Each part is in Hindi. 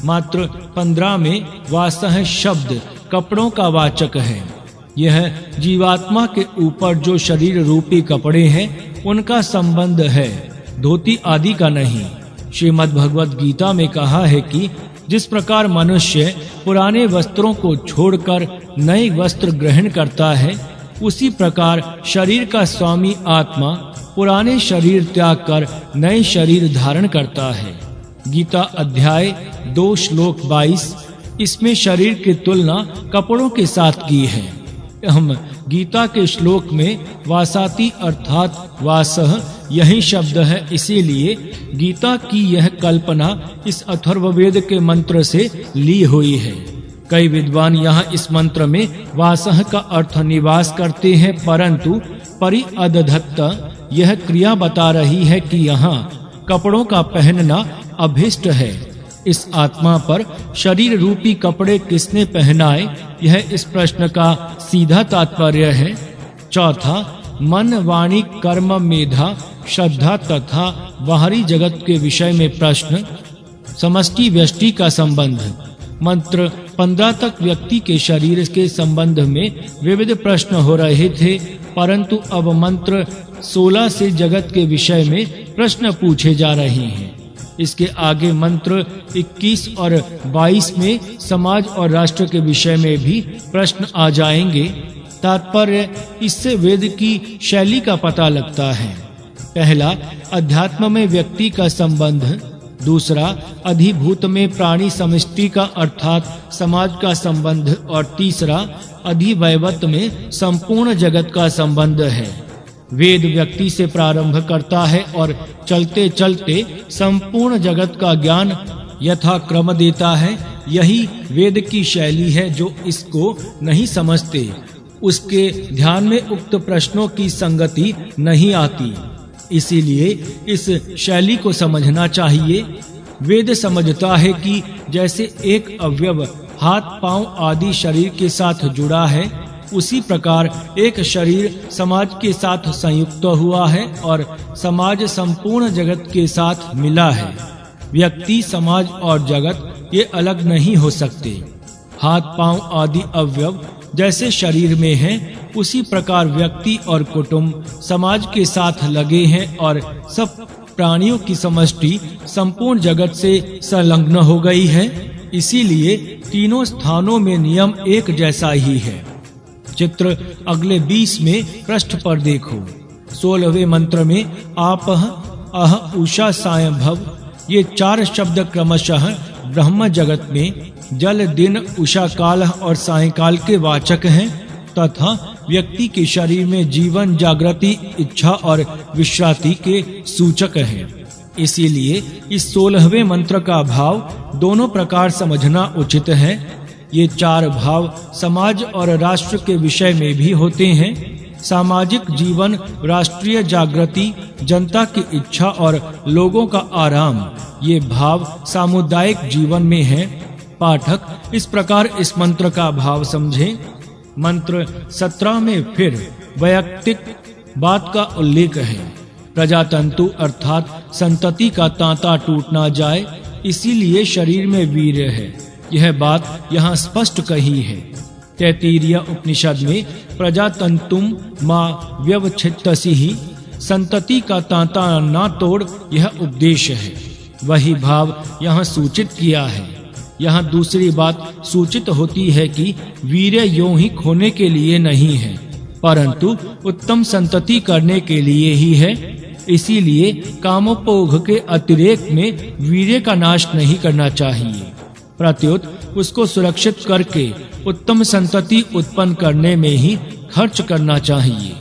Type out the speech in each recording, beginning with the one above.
मात्र 15 में वासह शब्द कपड़ों का वाचक है। यह जीवात्मा के ऊपर जो शरीर रूपी कपड़े हैं उनका संबंध है, धोती आदि का नहीं। श्रीमद् भगवत गीता में कहा है कि जिस प्रकार मनुष्य पुराने वस्त्रों को छोड़कर नए वस्त्र ग्रहण करता है, उसी प्रकार शरीर का स्वामी आत्मा पुराने शरीर त्याग कर नए शरीर धारण करता है। गीता अध्याय 2 श्लोक 22। इसमें शरीर की तुलना कपड़ों के साथ की है। हम गीता के श्लोक में वासाति अर्थात वासह यही शब्द है, इसीलिए गीता की यह कल्पना इस अथर्ववेद के मंत्र से ली हुई है। कई विद्वान यहाँ इस मंत्र में वासह का अर्थ निवास करते हैं, परंतु परिअदधत्त यह क्रिया बता रही है कि यहाँ कपड़ों का पहनना अभिष्ट है। इस आत्मा पर शरीर रूपी कपड़े किसने पहनाए, यह इस प्रश्न का सीधा तात्पर्य है। चौथा, मन वाणी कर्म मेधा श्रद्धा तथा बाहरी जगत के विषय में प्रश्न। समष्टि व्यष्टि का संबंध। मंत्र 15 तक व्यक्ति के शरीर के संबंध में विविध प्रश्न हो रहे थे, परंतु अब मंत्र 16 से जगत के विषय में प्रश्न पूछे जा रहे हैं। इसके आगे मंत्र 21 और 22 में समाज और राष्ट्र के विषय में भी प्रश्न आ जाएंगे। तात्पर्य इससे वेद की शैली का पता लगता है। पहला, अध्यात्म में व्यक्ति का संबंध। दूसरा, अधिभूत में प्राणी समष्टि का अर्थात समाज का संबंध। और तीसरा, अधिवैवत में संपूर्ण जगत का संबंध है। वेद व्यक्ति से प्रारंभ करता है और चलते चलते संपूर्ण जगत का ज्ञान यथा क्रम देता है। यही वेद की शैली है। जो इसको नहीं समझते उसके ध्यान में उक्त प्रश्नों की संगति नहीं आती। इसीलिए इस शैली को समझना चाहिए। वेद समझता है कि जैसे एक अवयव हाथ पांव आदि शरीर के साथ जुड़ा है, उसी प्रकार एक शरीर समाज के साथ संयुक्त हुआ है और समाज संपूर्ण जगत के साथ मिला है। व्यक्ति, समाज और जगत ये अलग नहीं हो सकते। हाथ पांव आदि अवयव जैसे शरीर में हैं, उसी प्रकार व्यक्ति और कुटुंब समाज के साथ लगे हैं और सब प्राणियों की समष्टि संपूर्ण जगत से संलग्न हो गई है। इसीलिए तीनों स्थानों में नियम एक जैसा ही है। चित्र अगले 20 में पृष्ठ पर देखो। 16वें मंत्र में आपः, अह, उषा, सायं, भव ये 4 शब्द क्रमशः ब्रह्म जगत में जल, दिन, उषा काल और सायंकाल के वाचक हैं तथा व्यक्ति के शरीर में जीवन, जागृति, इच्छा और विश्रांति के सूचक हैं। इसीलिए इस 16वें मंत्र का भाव दोनों प्रकार समझना उचित है। ये 4 भाव समाज और राष्ट्र के विषय में भी होते हैं। सामाजिक जीवन, राष्ट्रीय जागृति, जनता की इच्छा और लोगों का आराम, ये भाव सामुदायिक जीवन में हैं। पाठक इस प्रकार इस मंत्र का भाव समझें। मंत्र 17 में फिर वैयक्तिक बात का उल्लेख है। प्रजातंतु अर्थात संतति का तांता टूट ना जाए, इसीलिए शरीर में वीर्य है। यह बात यहाँ स्पष्ट कही है। तैत्तिरीय उपनिषद में प्रजातंतुम माँ व्यवच्छित्तसिहि, संतति का तांता ना तोड़, यह उपदेश है। वही भाव यहाँ सूचित किया है। यहाँ दूसरी बात सूचित होती है कि वीर्य यों ही खोने के लिए नहीं है, परंतु उत्तम संतति करने के लिए ही है। इसीलिए कामोपभोग के अतिरेक में वीर्य का नाश नहीं करना चाहिए, प्रत्युत उसको सुरक्षित करके उत्तम संतति उत्पन्न करने में ही खर्च करना चाहिए।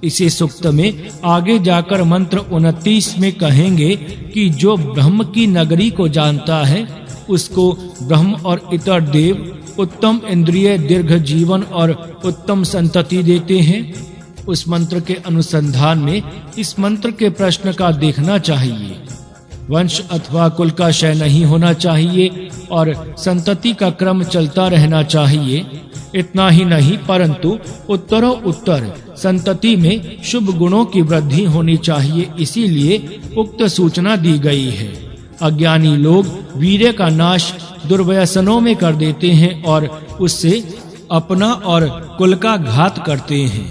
इसी सूक्त में आगे जाकर मंत्र 29 में कहेंगे कि जो ब्रह्म की नगरी को जानता है, उसको ब्रह्म और इतर देव उत्तम इंद्रिय, दीर्घ जीवन और उत्तम संतति देते हैं। उस मंत्र के अनुसंधान में इस मंत्र के प्रश्न का देखना चाहिए। वंश अथवा कुल का क्षय नहीं होना चाहिए और संतति का क्रम चलता रहना चाहिए। इतना ही नहीं, परंतु उत्तरोत्तर संतति में शुभ गुणों की वृद्धि होनी चाहिए। इसीलिए उक्त सूचना दी गई है। अज्ञानी लोग वीर्य का नाश दुर्व्यसनों में कर देते हैं और उससे अपना और कुल का घात करते हैं।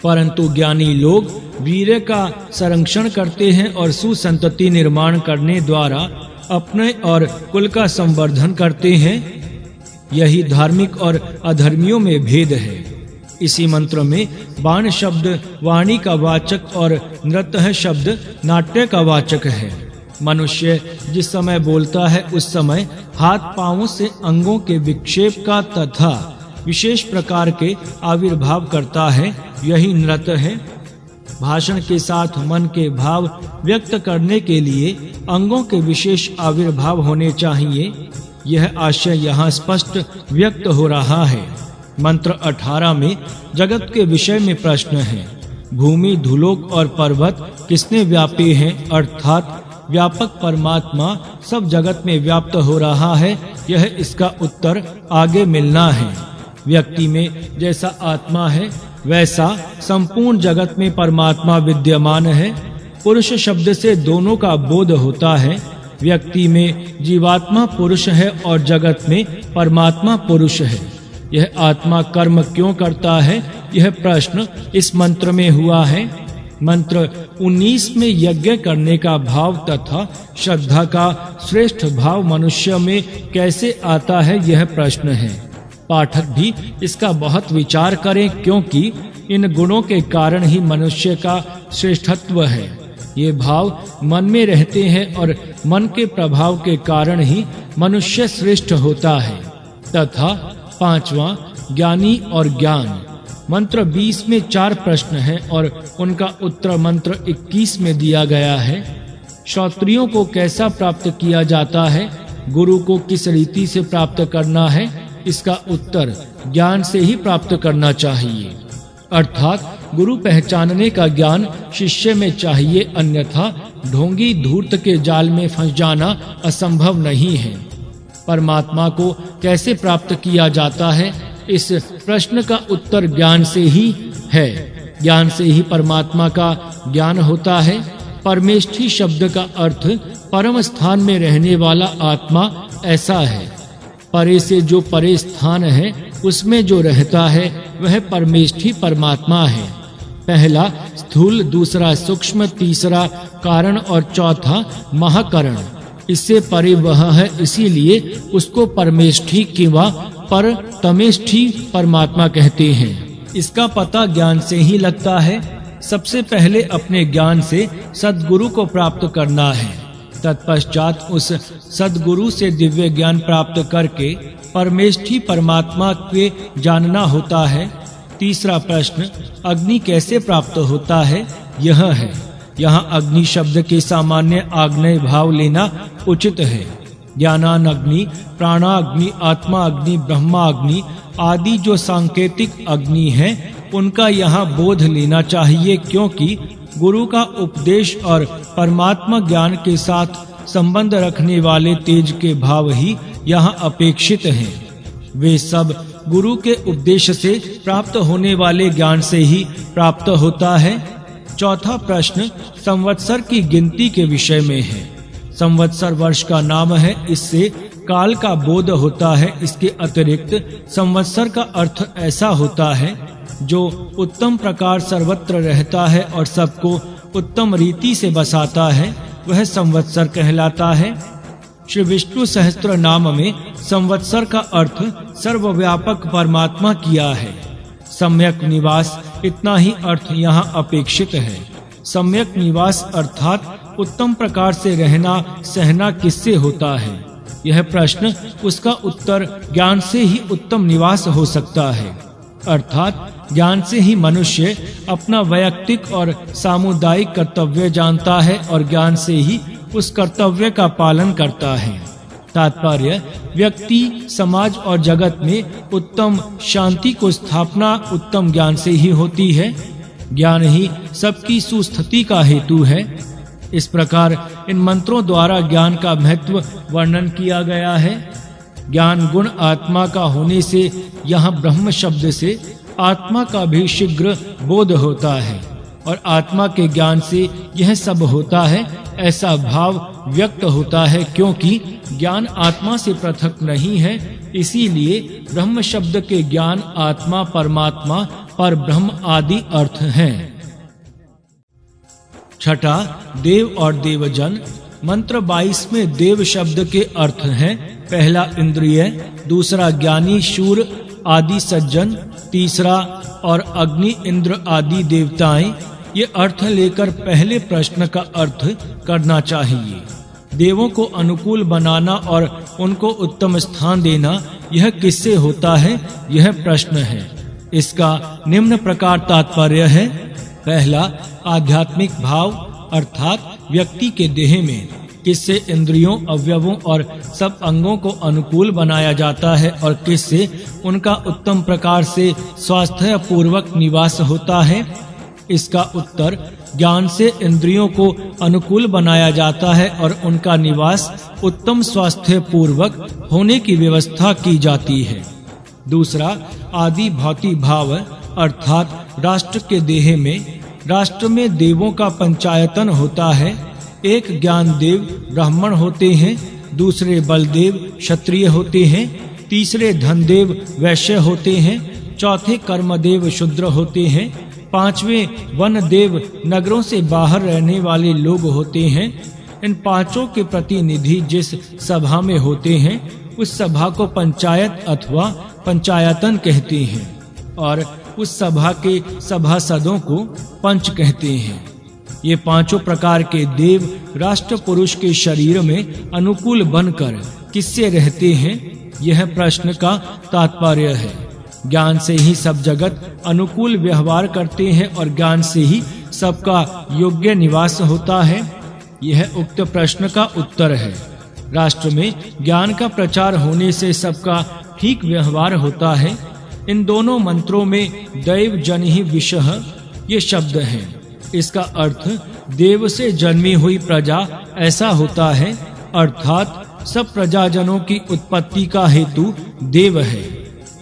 परंतु ज्ञानी लोग वीर्य का संरक्षण करते हैं और सुसंतति निर्माण करने द्वारा अपने और कुल का संवर्धन करते हैं। यही धार्मिक और अधर्मियों में भेद है। इसी मंत्र में बाण शब्द वाणी का वाचक और नृत्य शब्द नाट्य का वाचक है। मनुष्य जिस समय बोलता है उस समय हाथ पांवों से अंगों के विक्षेप का तथा विशेष प्रकार के आविर्भाव करता है, यही नृत्य है। भाषण के साथ मन के भाव व्यक्त करने के लिए अंगों के विशेष आविर्भाव होने चाहिए। यह आशय यहाँ स्पष्ट व्यक्त हो रहा है। मंत्र 18 में जगत के विषय में प्रश्न है। भूमि, धूलोक और पर्वत किसने व्यापे हैं, अर्थात व्यापक परमात्मा सब जगत में व्याप्त हो रहा है। यह इसका उत्तर आगे मिलना है। व्यक्ति में जैसा आत्मा है वैसा संपूर्ण जगत में परमात्मा विद्यमान है। पुरुष शब्द से दोनों का बोध होता है। व्यक्ति में जीवात्मा पुरुष है और जगत में परमात्मा पुरुष है। यह आत्मा कर्म क्यों करता है, यह प्रश्न इस मंत्र में हुआ है। मंत्र 19 में यज्ञ करने का भाव तथा श्रद्धा का श्रेष्ठ भाव मनुष्य में कैसे आता है, यह प्रश्न है। पाठक भी इसका बहुत विचार करें, क्योंकि इन गुणों के कारण ही मनुष्य का श्रेष्ठत्व है। ये भाव मन में रहते हैं और मन के प्रभाव के कारण ही मनुष्य श्रेष्ठ होता है। तथा 5वां ज्ञानी और ज्ञान। मंत्र 20 में 4 प्रश्न हैं और उनका उत्तर मंत्र 21 में दिया गया है। क्षत्रियों को कैसा प्राप्त किया जाता है, गुरु को किस रीति से प्राप्त करना है, इसका उत्तर ज्ञान से ही प्राप्त करना चाहिए। अर्थात गुरु पहचानने का ज्ञान शिष्य में चाहिए, अन्यथा ढोंगी धूर्त के जाल में फंस जाना असंभव नहीं है। परमात्मा को कैसे प्राप्त किया जाता है, इस प्रश्न का उत्तर ज्ञान से ही है। ज्ञान से ही परमात्मा का ज्ञान होता है। परमेष्ठी शब्द का अर्थ परम स्थान में रहने वाला आत्मा ऐसा है। परे से जो परे स्थान है उसमें जो रहता है वह परमेष्ठी परमात्मा है। पहला स्थूल, दूसरा सूक्ष्म, तीसरा कारण और चौथा महाकरण। इससे परे वह है, इसीलिए उसको परमेष्ठी किंवा पर तमेष्ठी परमात्मा कहते हैं। इसका पता ज्ञान से ही लगता है। सबसे पहले अपने ज्ञान से सद्गुरु को प्राप्त करना है। तत्पश्चात उस सद्गुरु से दिव्य ज्ञान प्राप्त करके परमेष्ठी परमात्मा के जानना होता है। तीसरा प्रश्न, अग्नि कैसे प्राप्त होता है, यह है। यहाँ अग्नि शब्द के सामान्य आग्नेय भाव लेना उचित है। ज्ञानाग्नि, प्राणाग्नि, आत्मा अग्नि, ब्रह्माग्नि आदि जो सांकेतिक अग्नि है उनका यहाँ बोध लेना चाहिए, क्योंकि गुरु का उपदेश और परमात्मा ज्ञान के साथ संबंध रखने वाले तेज के भाव ही यहाँ अपेक्षित हैं। वे सब गुरु के उपदेश से प्राप्त होने वाले ज्ञान से ही प्राप्त होता है। चौथा प्रश्न संवत्सर की गिनती के विषय में है। संवत्सर वर्ष का नाम है, इससे काल का बोध होता है। इसके अतिरिक्त संवत्सर का अर्थ ऐसा होता है जो उत्तम प्रकार सर्वत्र रहता है और सबको उत्तम रीति से बसाता है, वह संवत्सर कहलाता है। श्री विष्णु सहस्त्र नाम में संवत्सर का अर्थ सर्वव्यापक परमात्मा किया है। सम्यक निवास, इतना ही अर्थ यहाँ अपेक्षित है। सम्यक निवास अर्थात उत्तम प्रकार से रहना सहना किससे होता है, यह प्रश्न उसका उत्तर ज्ञान से ही उत्तम निवास हो सकता है। अर्थात ज्ञान से ही मनुष्य अपना वैयक्तिक और सामुदायिक कर्तव्य जानता है और ज्ञान से ही उस कर्तव्य का पालन करता है। तात्पर्य, व्यक्ति, समाज और जगत में उत्तम शांति को स्थापना उत्तम ज्ञान से ही होती है। ज्ञान ही सबकी सुस्थिति का हेतु है। इस प्रकार इन मंत्रों द्वारा ज्ञान का महत्व वर्णन किया गया है। ज्ञान गुण आत्मा का होने से यहाँ ब्रह्म शब्द से आत्मा का भी शीघ्र बोध होता है और आत्मा के ज्ञान से यह सब होता है, ऐसा भाव व्यक्त होता है, क्योंकि ज्ञान आत्मा से पृथक नहीं है। इसीलिए ब्रह्म शब्द के ज्ञान, आत्मा, परमात्मा, पर ब्रह्म आदि अर्थ हैं। छठा, देव और देवजन। मंत्र 22 में देव शब्द के अर्थ हैं: पहला इंद्रिय, दूसरा ज्ञानी, शूर आदि सज्जन, तीसरा और अग्नि, इंद्र आदि देवताएं। ये अर्थ लेकर पहले प्रश्न का अर्थ करना चाहिए। देवों को अनुकूल बनाना और उनको उत्तम स्थान देना, यह किससे होता है? यह प्रश्न है। इसका निम्न प्रकार तात्पर्य है: पहला, आध्यात्मिक भाव अर्थात व्यक्ति के देह में किससे इंद्रियों, अवयवों और सब अंगों को अनुकूल बनाया जाता है और किससे उनका उत्तम प्रकार से स्वास्थ्य पूर्वक निवास होता है। इसका उत्तर, ज्ञान से इंद्रियों को अनुकूल बनाया जाता है और उनका निवास उत्तम स्वास्थ्य पूर्वक होने की व्यवस्था की जाती है। दूसरा, आदि भौतिक भाव अर्थात राष्ट्र के देह में। राष्ट्र में देवों का पंचायतन होता है। एक ज्ञान देव ब्राह्मण होते हैं, दूसरे बलदेव क्षत्रिय होते हैं, तीसरे धनदेव वैश्य होते हैं, चौथे कर्मदेव शूद्र होते हैं, पांचवें वन देव नगरों से बाहर रहने वाले लोग होते हैं। इन पांचों के प्रतिनिधि जिस सभा में होते हैं उस सभा को पंचायत अथवा पंचायतन कहते हैं और उस सभा के सभासदों को पंच कहते हैं। ये पांचों प्रकार के देव राष्ट्र पुरुष के शरीर में अनुकूल बनकर किससे रहते हैं? यह प्रश्न का तात्पर्य है। ज्ञान से ही सब जगत अनुकूल व्यवहार करते हैं और ज्ञान से ही सबका योग्य निवास होता है। यह उक्त प्रश्न का उत्तर है। राष्ट्र में ज्ञान का प्रचार होने से सबका ठीक व्यवहार होता है। इन दोनों मंत्रों में दैव जन ही विषह ये शब्द हैं। इसका अर्थ देव से जन्मी हुई प्रजा ऐसा होता है, अर्थात सब प्रजाजनों की उत्पत्ति का हेतु देव है।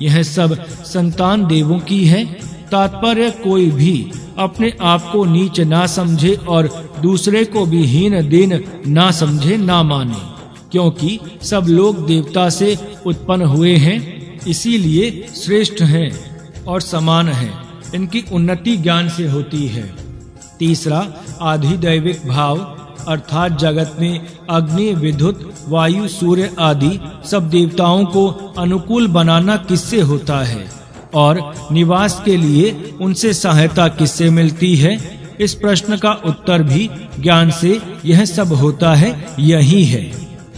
यह सब संतान देवों की है। तात्पर्य, कोई भी अपने आप को नीच ना समझे और दूसरे को भी हीन दीन ना समझे, ना माने, क्योंकि सब लोग देवता से उत्पन्न हुए हैं, इसीलिए श्रेष्ठ हैं और समान हैं। इनकी उन्नति ज्ञान से होती है। तीसरा, आधिदैविक भाव अर्थात जगत में अग्नि, विद्युत, वायु, सूर्य आदि सब देवताओं को अनुकूल बनाना किससे होता है और निवास के लिए उनसे सहायता किससे मिलती है? इस प्रश्न का उत्तर भी ज्ञान से यह सब होता है, यही है।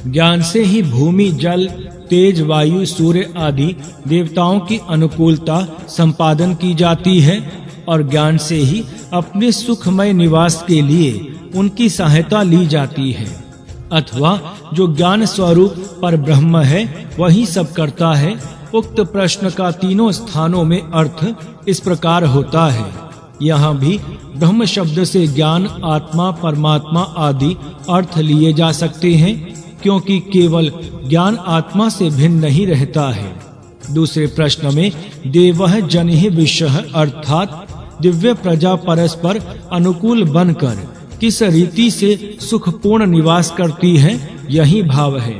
ज्ञान से ही भूमि, जल, तेज, वायु, सूर्य आदि देवताओं की अनुकूलता संपादन की जाती है और ज्ञान से ही अपने सुखमय निवास के लिए उनकी सहायता ली जाती है। अथवा जो ज्ञान स्वरूप पर ब्रह्म है वही सब करता है। उक्त प्रश्न का तीनों स्थानों में अर्थ इस प्रकार होता है। यहाँ भी ब्रह्म शब्द से ज्ञान, आत्मा, परमात्मा आदि अर्थ लिए जा सकते हैं, क्योंकि केवल ज्ञान आत्मा से भिन्न नहीं रहता है। दूसरे प्रश्न में देवः जनिः विषः अर्थात दिव्य प्रजा परस्पर अनुकूल बनकर किस रीति से सुखपूर्ण निवास करती है, यही भाव है।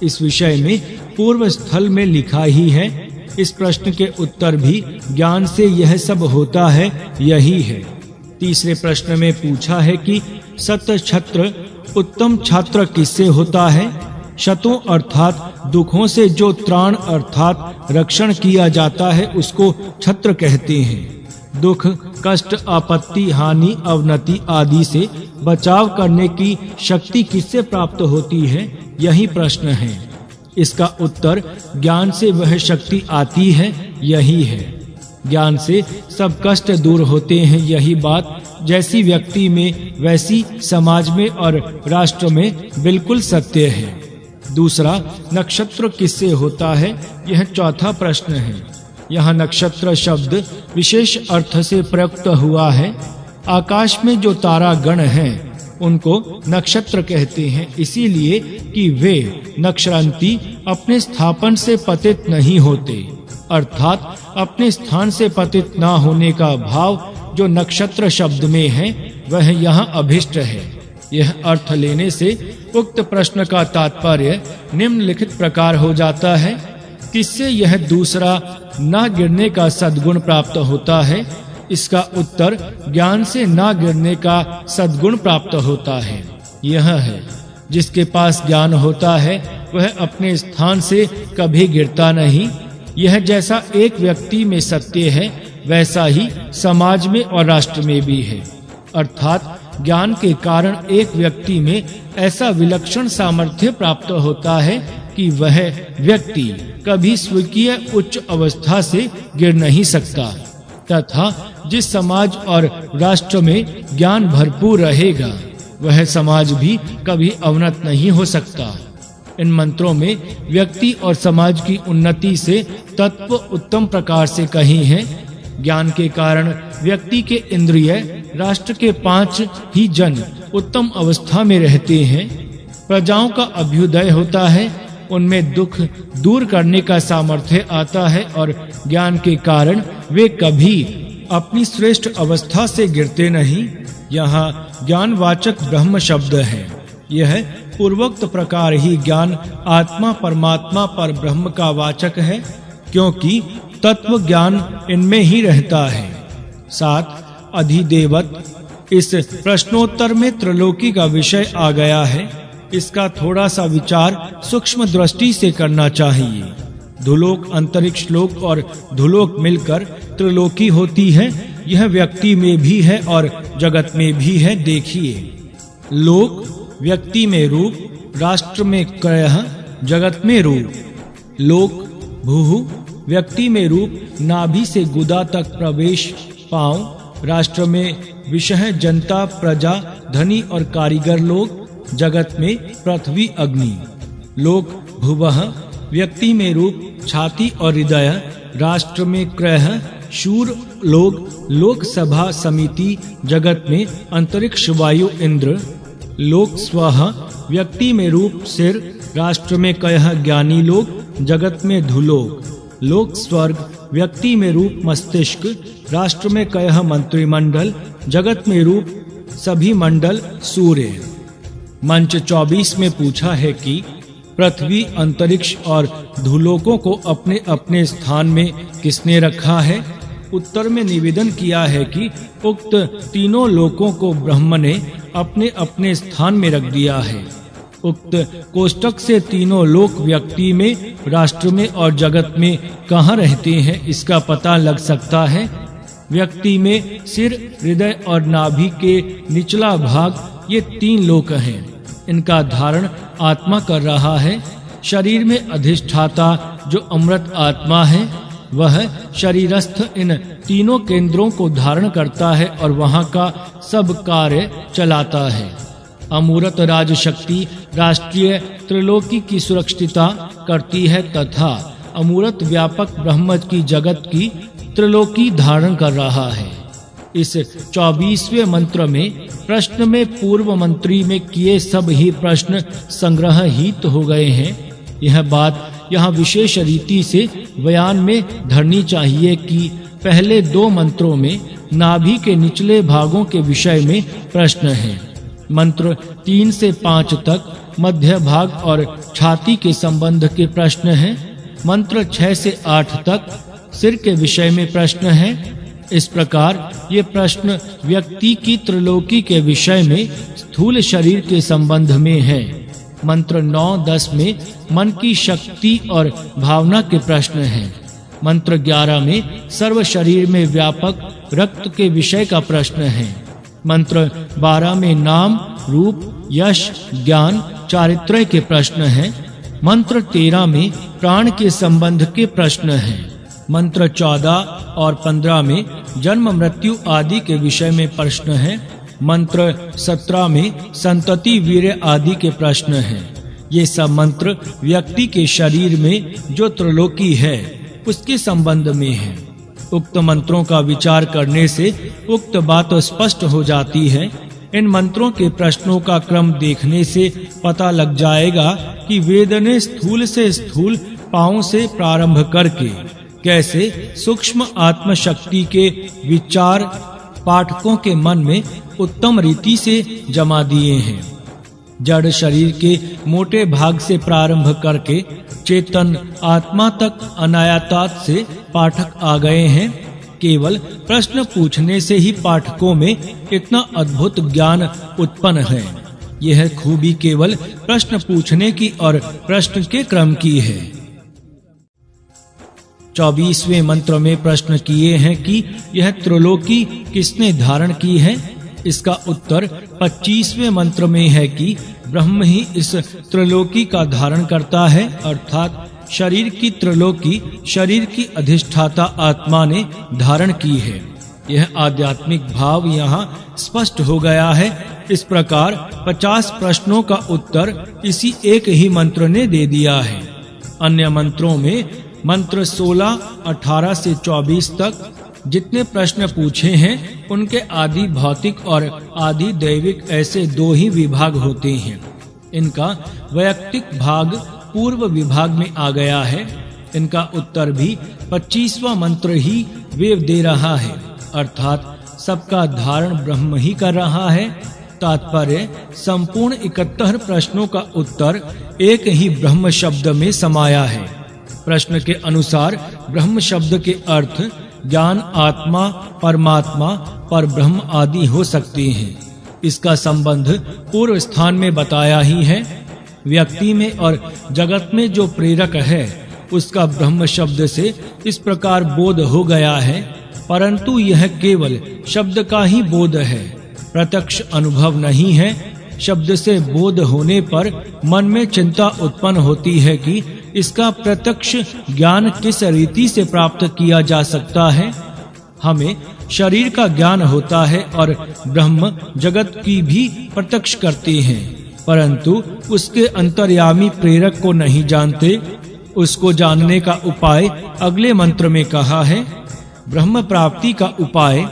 इस विषय में पूर्व स्थल में लिखा ही है। इस प्रश्न के उत्तर भी ज्ञान से यह सब होता है, यही है। तीसरे प्रश्न में पूछा है कि सत छत्र उत्तम छात्र किससे होता है? शतों अर्थात दुखों से जो त्राण अर्थात रक्षण किया जाता है उसको छत्र कहते हैं। दुख, कष्ट, आपत्ति, हानि, अवनति आदि से बचाव करने की शक्ति किससे प्राप्त होती है, यही प्रश्न है। इसका उत्तर, ज्ञान से वह शक्ति आती है, यही है। ज्ञान से सब कष्ट दूर होते हैं, यही बात जैसी व्यक्ति में वैसी समाज में और राष्ट्र में बिल्कुल सत्य है। दूसरा, नक्षत्र किससे होता है, यह चौथा प्रश्न है। यहाँ नक्षत्र शब्द विशेष अर्थ से प्रयुक्त हुआ है। आकाश में जो तारा गण हैं उनको नक्षत्र कहते हैं, इसीलिए कि वे नक्षरंती अपने स्थापन से पतित नहीं होते, अर्थात अपने स्थान से पतित ना होने का भाव जो नक्षत्र शब्द में है वह यहाँ अभिष्ट है। यह अर्थ लेने से उक्त प्रश्न का तात्पर्य निम्नलिखित प्रकार हो जाता है। किससे यह दूसरा न गिरने का सद्गुण प्राप्त होता है? इसका उत्तर ज्ञान से न गिरने का सद्गुण प्राप्त होता है। यह है, जिसके पास ज्ञान होता है वह अपने स्थान से कभी गिरता नहीं। यह जैसा एक व्यक्ति में सत्य है वैसा ही समाज में और राष्ट्र में भी है। अर्थात ज्ञान के कारण एक व्यक्ति में ऐसा विलक्षण सामर्थ्य प्राप्त होता है कि वह व्यक्ति कभी स्वकीय उच्च अवस्था से गिर नहीं सकता, तथा जिस समाज और राष्ट्र में ज्ञान भरपूर रहेगा वह समाज भी कभी अवनत नहीं हो सकता। इन मंत्रों में व्यक्ति और समाज की उन्नति से तत्व उत्तम प्रकार से कही हैं। ज्ञान के कारण व्यक्ति के इंद्रिय, राष्ट्र के 5 ही जन उत्तम अवस्था में रहते हैं। प्रजाओं का अभ्युदय होता है, उनमें दुख दूर करने का सामर्थ्य आता है और ज्ञान के कारण वे कभी अपनी श्रेष्ठ अवस्था से गिरते नहीं। यहाँ ज्ञानवाचक ब्रह्म शब्द है। यह पूर्वोक्त प्रकार ही ज्ञान आत्मा परमात्मा पर ब्रह्म का वाचक है, क्योंकि तत्व ज्ञान इनमें ही रहता है। 7 अधिदेवत। इस प्रश्नोत्तर में त्रिलोकी का विषय आ गया है। इसका थोड़ा सा विचार सूक्ष्म दृष्टि से करना चाहिए। धुलोक, अंतरिक्ष लोक और धुलोक मिलकर त्रिलोकी होती है। यह व्यक्ति में भी है और जगत में भी है। देखिए, लोक व्यक्ति में रूप, राष्ट्र में क्रयः, जगत में रूप। लोक भूः व्यक्ति में रूप, नाभि से गुदा तक प्रवेश पांव, राष्ट्र में विषय, जनता, प्रजा, धनी और कारीगर लोग, जगत में पृथ्वी, अग्नि। लोक भुवः व्यक्ति में रूप, छाती और हृदय, राष्ट्र में क्रयः, शूर लोग, लोकसभा समिति, जगत में अंतरिक्ष, वायु, इंद्र। लोक स्वः व्यक्ति में रूप, सिर, राष्ट्र में कयः, ज्ञानी लोग, जगत में धुलोक। लोक स्वर्ग व्यक्ति में रूप, मस्तिष्क, राष्ट्र में कयः, मंत्रिमंडल, जगत में रूप, सभी मंडल, सूर्य। मंच 24 में पूछा है कि पृथ्वी, अंतरिक्ष और धुलोकों को अपने अपने स्थान में किसने रखा है? उत्तर में निवेदन किया है कि उक्त तीनों लोकों को ब्रह्म ने अपने अपने स्थान में रख दिया है। उक्त कोष्टक से तीनों लोक व्यक्ति में, राष्ट्र में और जगत में कहाँ रहते हैं इसका पता लग सकता है। व्यक्ति में सिर, हृदय और नाभि के निचला भाग, ये 3 लोक हैं। इनका धारण आत्मा कर रहा है। शरीर में अधिष्ठाता जो अमृत आत्मा है वह शरीरस्थ इन तीनों केंद्रों को धारण करता है और वहां का सब कार्य चलाता है। अमूर्त राज शक्ति राष्ट्रीय त्रिलोकी की सुरक्षिता करती है तथा अमूर्त व्यापक ब्रह्म की जगत की त्रिलोकी धारण कर रहा है। इस 24वें मंत्र में प्रश्न में पूर्व मंत्री में किए सब ही प्रश्न संग्रह हित हो गए हैं। यह बात यहाँ विशेष रीति से बयान में धरनी चाहिए कि पहले 2 मंत्रों में नाभि के निचले भागों के विषय में प्रश्न है। मंत्र 3 से 5 तक मध्य भाग और छाती के संबंध के प्रश्न हैं। मंत्र 6 से 8 तक सिर के विषय में प्रश्न है। इस प्रकार ये प्रश्न व्यक्ति की त्रिलोकी के विषय में स्थूल शरीर के संबंध में है। मंत्र 9-10 में मन की शक्ति और भावना के प्रश्न हैं। मंत्र 11 में सर्व शरीर में व्यापक रक्त के विषय का प्रश्न है। मंत्र 12 में नाम, रूप, यश, ज्ञान, चारित्र्य के प्रश्न हैं। मंत्र 13 में प्राण के संबंध के प्रश्न हैं। मंत्र 14 और 15 में जन्म, मृत्यु आदि के विषय में प्रश्न हैं। मंत्र 17 में संतति, वीर्य आदि के प्रश्न हैं। ये सब मंत्र व्यक्ति के शरीर में जो त्रिलोकी है उसके संबंध में है। उक्त मंत्रों का विचार करने से उक्त बात स्पष्ट हो जाती है। इन मंत्रों के प्रश्नों का क्रम देखने से पता लग जाएगा कि वेद ने स्थूल से स्थूल पांव से प्रारंभ करके कैसे सूक्ष्म आत्म शक्ति के विचार पाठकों के मन में उत्तम रीति से जमा दिए हैं। जड़ शरीर के मोटे भाग से प्रारंभ करके चेतन आत्मा तक अनायातात से पाठक आ गए हैं। केवल प्रश्न पूछने से ही पाठकों में इतना अद्भुत ज्ञान उत्पन्न है। यह खूबी केवल प्रश्न पूछने की और प्रश्न के क्रम की है। 24वें मंत्र में प्रश्न किए हैं कि यह त्रिलोकी किसने धारण की है। इसका उत्तर 25वें मंत्र में है कि ब्रह्म ही इस त्रिलोकी का धारण करता है, अर्थात शरीर की त्रिलोकी शरीर की अधिष्ठाता आत्मा ने धारण की है। यह आध्यात्मिक भाव यहाँ स्पष्ट हो गया है। इस प्रकार 50 प्रश्नों का उत्तर इसी एक ही मंत्र ने दे दिया है। अन्य मंत्रों में मंत्र 16, 18 से 24 तक जितने प्रश्न पूछे हैं उनके आदि भौतिक और आदि दैविक ऐसे 2 ही विभाग होते हैं। इनका वैयक्तिक भाग पूर्व विभाग में आ गया है। इनका उत्तर भी 25वां मंत्र ही वेव दे रहा है, अर्थात सबका धारण ब्रह्म ही कर रहा है। तात्पर्य संपूर्ण 71 प्रश्नों का उत्तर एक ही ब्रह्म शब्द में समाया है। प्रश्न के अनुसार ब्रह्म शब्द के अर्थ ज्ञान, आत्मा, परमात्मा, परब्रह्म आदि हो सकते हैं। इसका संबंध पूर्व स्थान में बताया ही है। व्यक्ति में और जगत में जो प्रेरक है उसका ब्रह्म शब्द से इस प्रकार बोध हो गया है, परंतु यह केवल शब्द का ही बोध है, प्रत्यक्ष अनुभव नहीं है। शब्द से बोध होने पर मन में चिंता उत्पन्न होती है कि इसका प्रत्यक्ष ज्ञान किस रीति से प्राप्त किया जा सकता है। हमें शरीर का ज्ञान होता है और ब्रह्म जगत की भी प्रत्यक्ष करते हैं, परंतु उसके अंतर्यामी प्रेरक को नहीं जानते। उसको जानने का उपाय अगले मंत्र में कहा है। ब्रह्म प्राप्ति का उपाय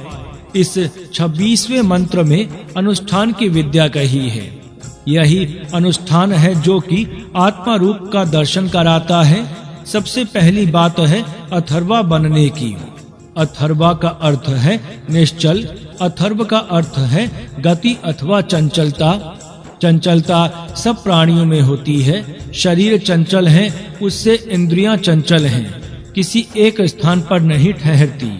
इस 26वें मंत्र में अनुष्ठान की विद्या कही है। यही अनुष्ठान है जो कि आत्मा रूप का दर्शन कराता है। सबसे पहली बात है अथर्वा बनने की। अथर्वा का अर्थ है निश्चल। अथर्व का अर्थ है गति अथवा चंचलता। चंचलता सब प्राणियों में होती है। शरीर चंचल है, उससे इंद्रियां चंचल हैं, किसी एक स्थान पर नहीं ठहरती।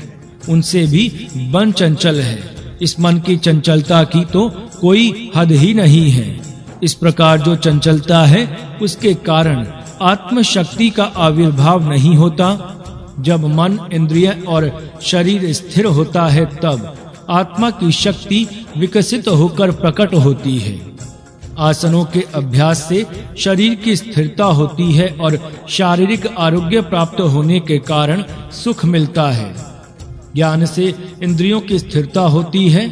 उनसे भी मन चंचल है। इस मन की चंचलता की तो कोई हद ही नहीं है। इस प्रकार जो चंचलता है उसके कारण आत्म शक्ति का आविर्भाव नहीं होता। जब मन, इंद्रिय और शरीर स्थिर होता है तब आत्मा की शक्ति विकसित होकर प्रकट होती है। आसनों के अभ्यास से शरीर की स्थिरता होती है और शारीरिक आरोग्य प्राप्त होने के कारण सुख मिलता है। ज्ञान से इंद्रियों की स्थिरता होती है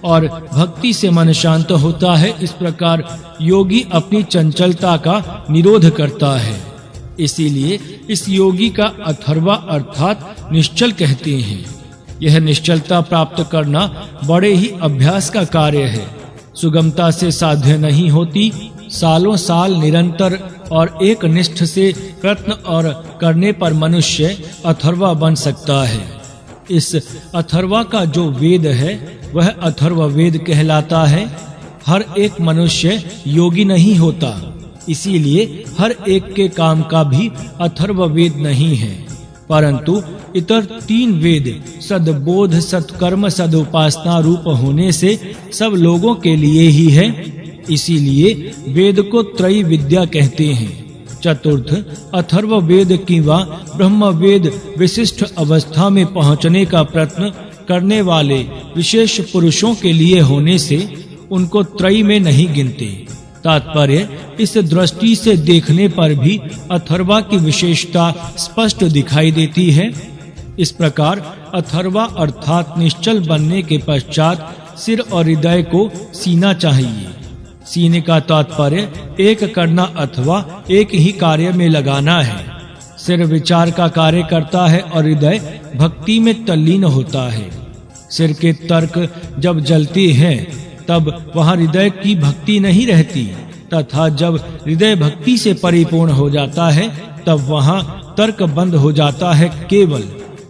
और भक्ति से मन शांत होता है। इस प्रकार योगी अपनी चंचलता का निरोध करता है। इसीलिए इस योगी का अथर्वा अर्थात निश्चल कहते हैं। यह निश्चलता प्राप्त करना बड़े ही अभ्यास का कार्य है, सुगमता से साध्य नहीं होती। सालों साल निरंतर और एक निष्ठ से प्रयत्न और करने पर मनुष्य अथर्वा बन सकता है। इस अथर्वा का जो वेद है वह अथर्व वेद कहलाता है। हर एक मनुष्य योगी नहीं होता, इसीलिए हर एक के काम का भी अथर्व वेद नहीं है, परंतु इतर 3 वेद सद्बोध, सत्कर्म, सदुपासना रूप होने से सब लोगों के लिए ही है। इसीलिए वेद को त्रयी विद्या कहते हैं। चतुर्थ अथर्व वेद की वा ब्रह्म वेद विशिष्ट अवस्था में पहुंचने का प्रयत्न करने वाले विशेष पुरुषों के लिए होने से उनको त्रयी में नहीं गिनते। तात्पर्य इस दृष्टि से देखने पर भी अथर्वा की विशेषता स्पष्ट दिखाई देती है। इस प्रकार अथर्वा अर्थात निश्चल बनने के पश्चात सिर और हृदय को सीना चाहिए। सीने का तात्पर्य एक करना अथवा एक ही कार्य में लगाना है। सिर विचार का कार्य करता है और हृदय भक्ति में तल्लीन होता है। सिर के तर्क जब जलते हैं तब वहाँ हृदय की भक्ति नहीं रहती, तथा जब हृदय भक्ति से परिपूर्ण हो जाता है तब वहाँ तर्क बंद हो जाता है। केवल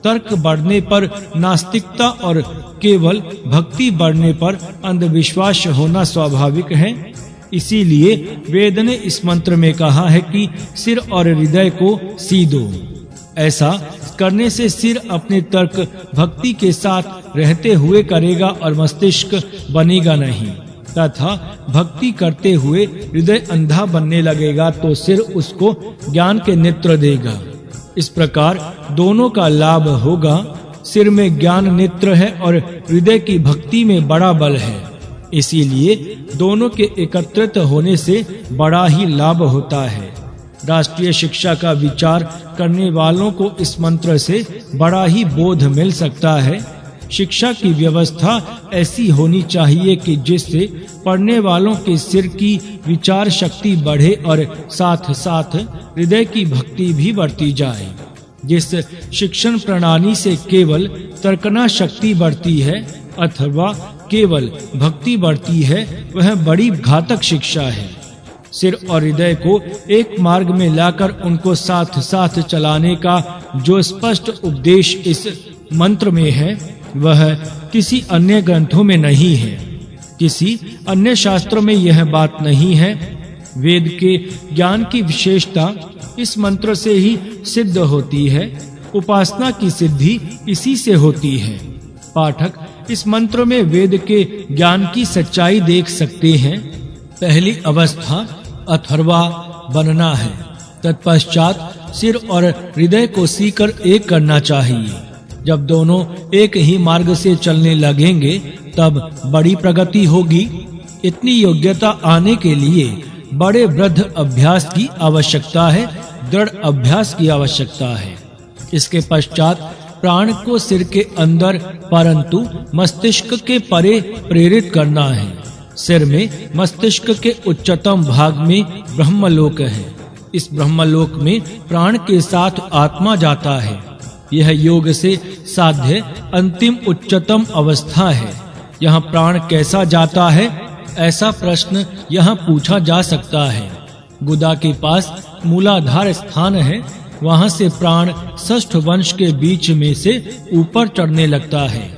तर्क बढ़ने पर नास्तिकता और केवल भक्ति बढ़ने पर अंधविश्वास होना स्वाभाविक है। इसीलिए वेद ने इस मंत्र में कहा है कि सिर और हृदय को सीदो। ऐसा करने से सिर अपने तर्क भक्ति के साथ रहते हुए करेगा और मस्तिष्क बनेगा नहीं, तथा भक्ति करते हुए हृदय अंधा बनने लगेगा तो सिर उसको ज्ञान के नेत्र देगा। इस प्रकार दोनों का लाभ होगा। सिर में ज्ञान नेत्र है और हृदय की भक्ति में बड़ा बल है, इसीलिए दोनों के एकत्रित होने से बड़ा ही लाभ होता है। राष्ट्रीय शिक्षा का विचार करने वालों को इस मंत्र से बड़ा ही बोध मिल सकता है। शिक्षा की व्यवस्था ऐसी होनी चाहिए कि जिससे पढ़ने वालों के सिर की विचार शक्ति बढ़े और साथ साथ हृदय की भक्ति भी बढ़ती जाए। जिस शिक्षण प्रणाली से केवल तर्कना शक्ति बढ़ती है अथवा केवल भक्ति बढ़ती है, वह बड़ी घातक शिक्षा है। सिर और हृदय को एक मार्ग में लाकर उनको साथ साथ चलाने का जो स्पष्ट उपदेश इस मंत्र में है, वह किसी अन्य ग्रंथों में नहीं है। किसी अन्य शास्त्रों में यह बात नहीं है। वेद के ज्ञान की विशेषता इस मंत्र से ही सिद्ध होती है। उपासना की सिद्धि इसी से होती है। पाठक इस मंत्र में वेद के ज्ञान की सच्चाई देख सकते हैं। पहली अवस्था अथर्वा बनना है। तत्पश्चात सिर और हृदय को सीकर एक करना चाहिए। जब दोनों एक ही मार्ग से चलने लगेंगे तब बड़ी प्रगति होगी। इतनी योग्यता आने के लिए बड़े वृद्ध अभ्यास की आवश्यकता है, दृढ़ अभ्यास की आवश्यकता है। इसके पश्चात प्राण को सिर के अंदर परंतु मस्तिष्क के परे प्रेरित करना है। सिर में मस्तिष्क के उच्चतम भाग में ब्रह्मलोक है। इस ब्रह्मलोक में प्राण के साथ आत्मा जाता है। यह योग से साध्य अंतिम उच्चतम अवस्था है। यहाँ प्राण कैसा जाता है, ऐसा प्रश्न यहाँ पूछा जा सकता है। गुदा के पास मूलाधार स्थान है। वहाँ से प्राण षष्ठ वंश के बीच में से ऊपर चढ़ने लगता है।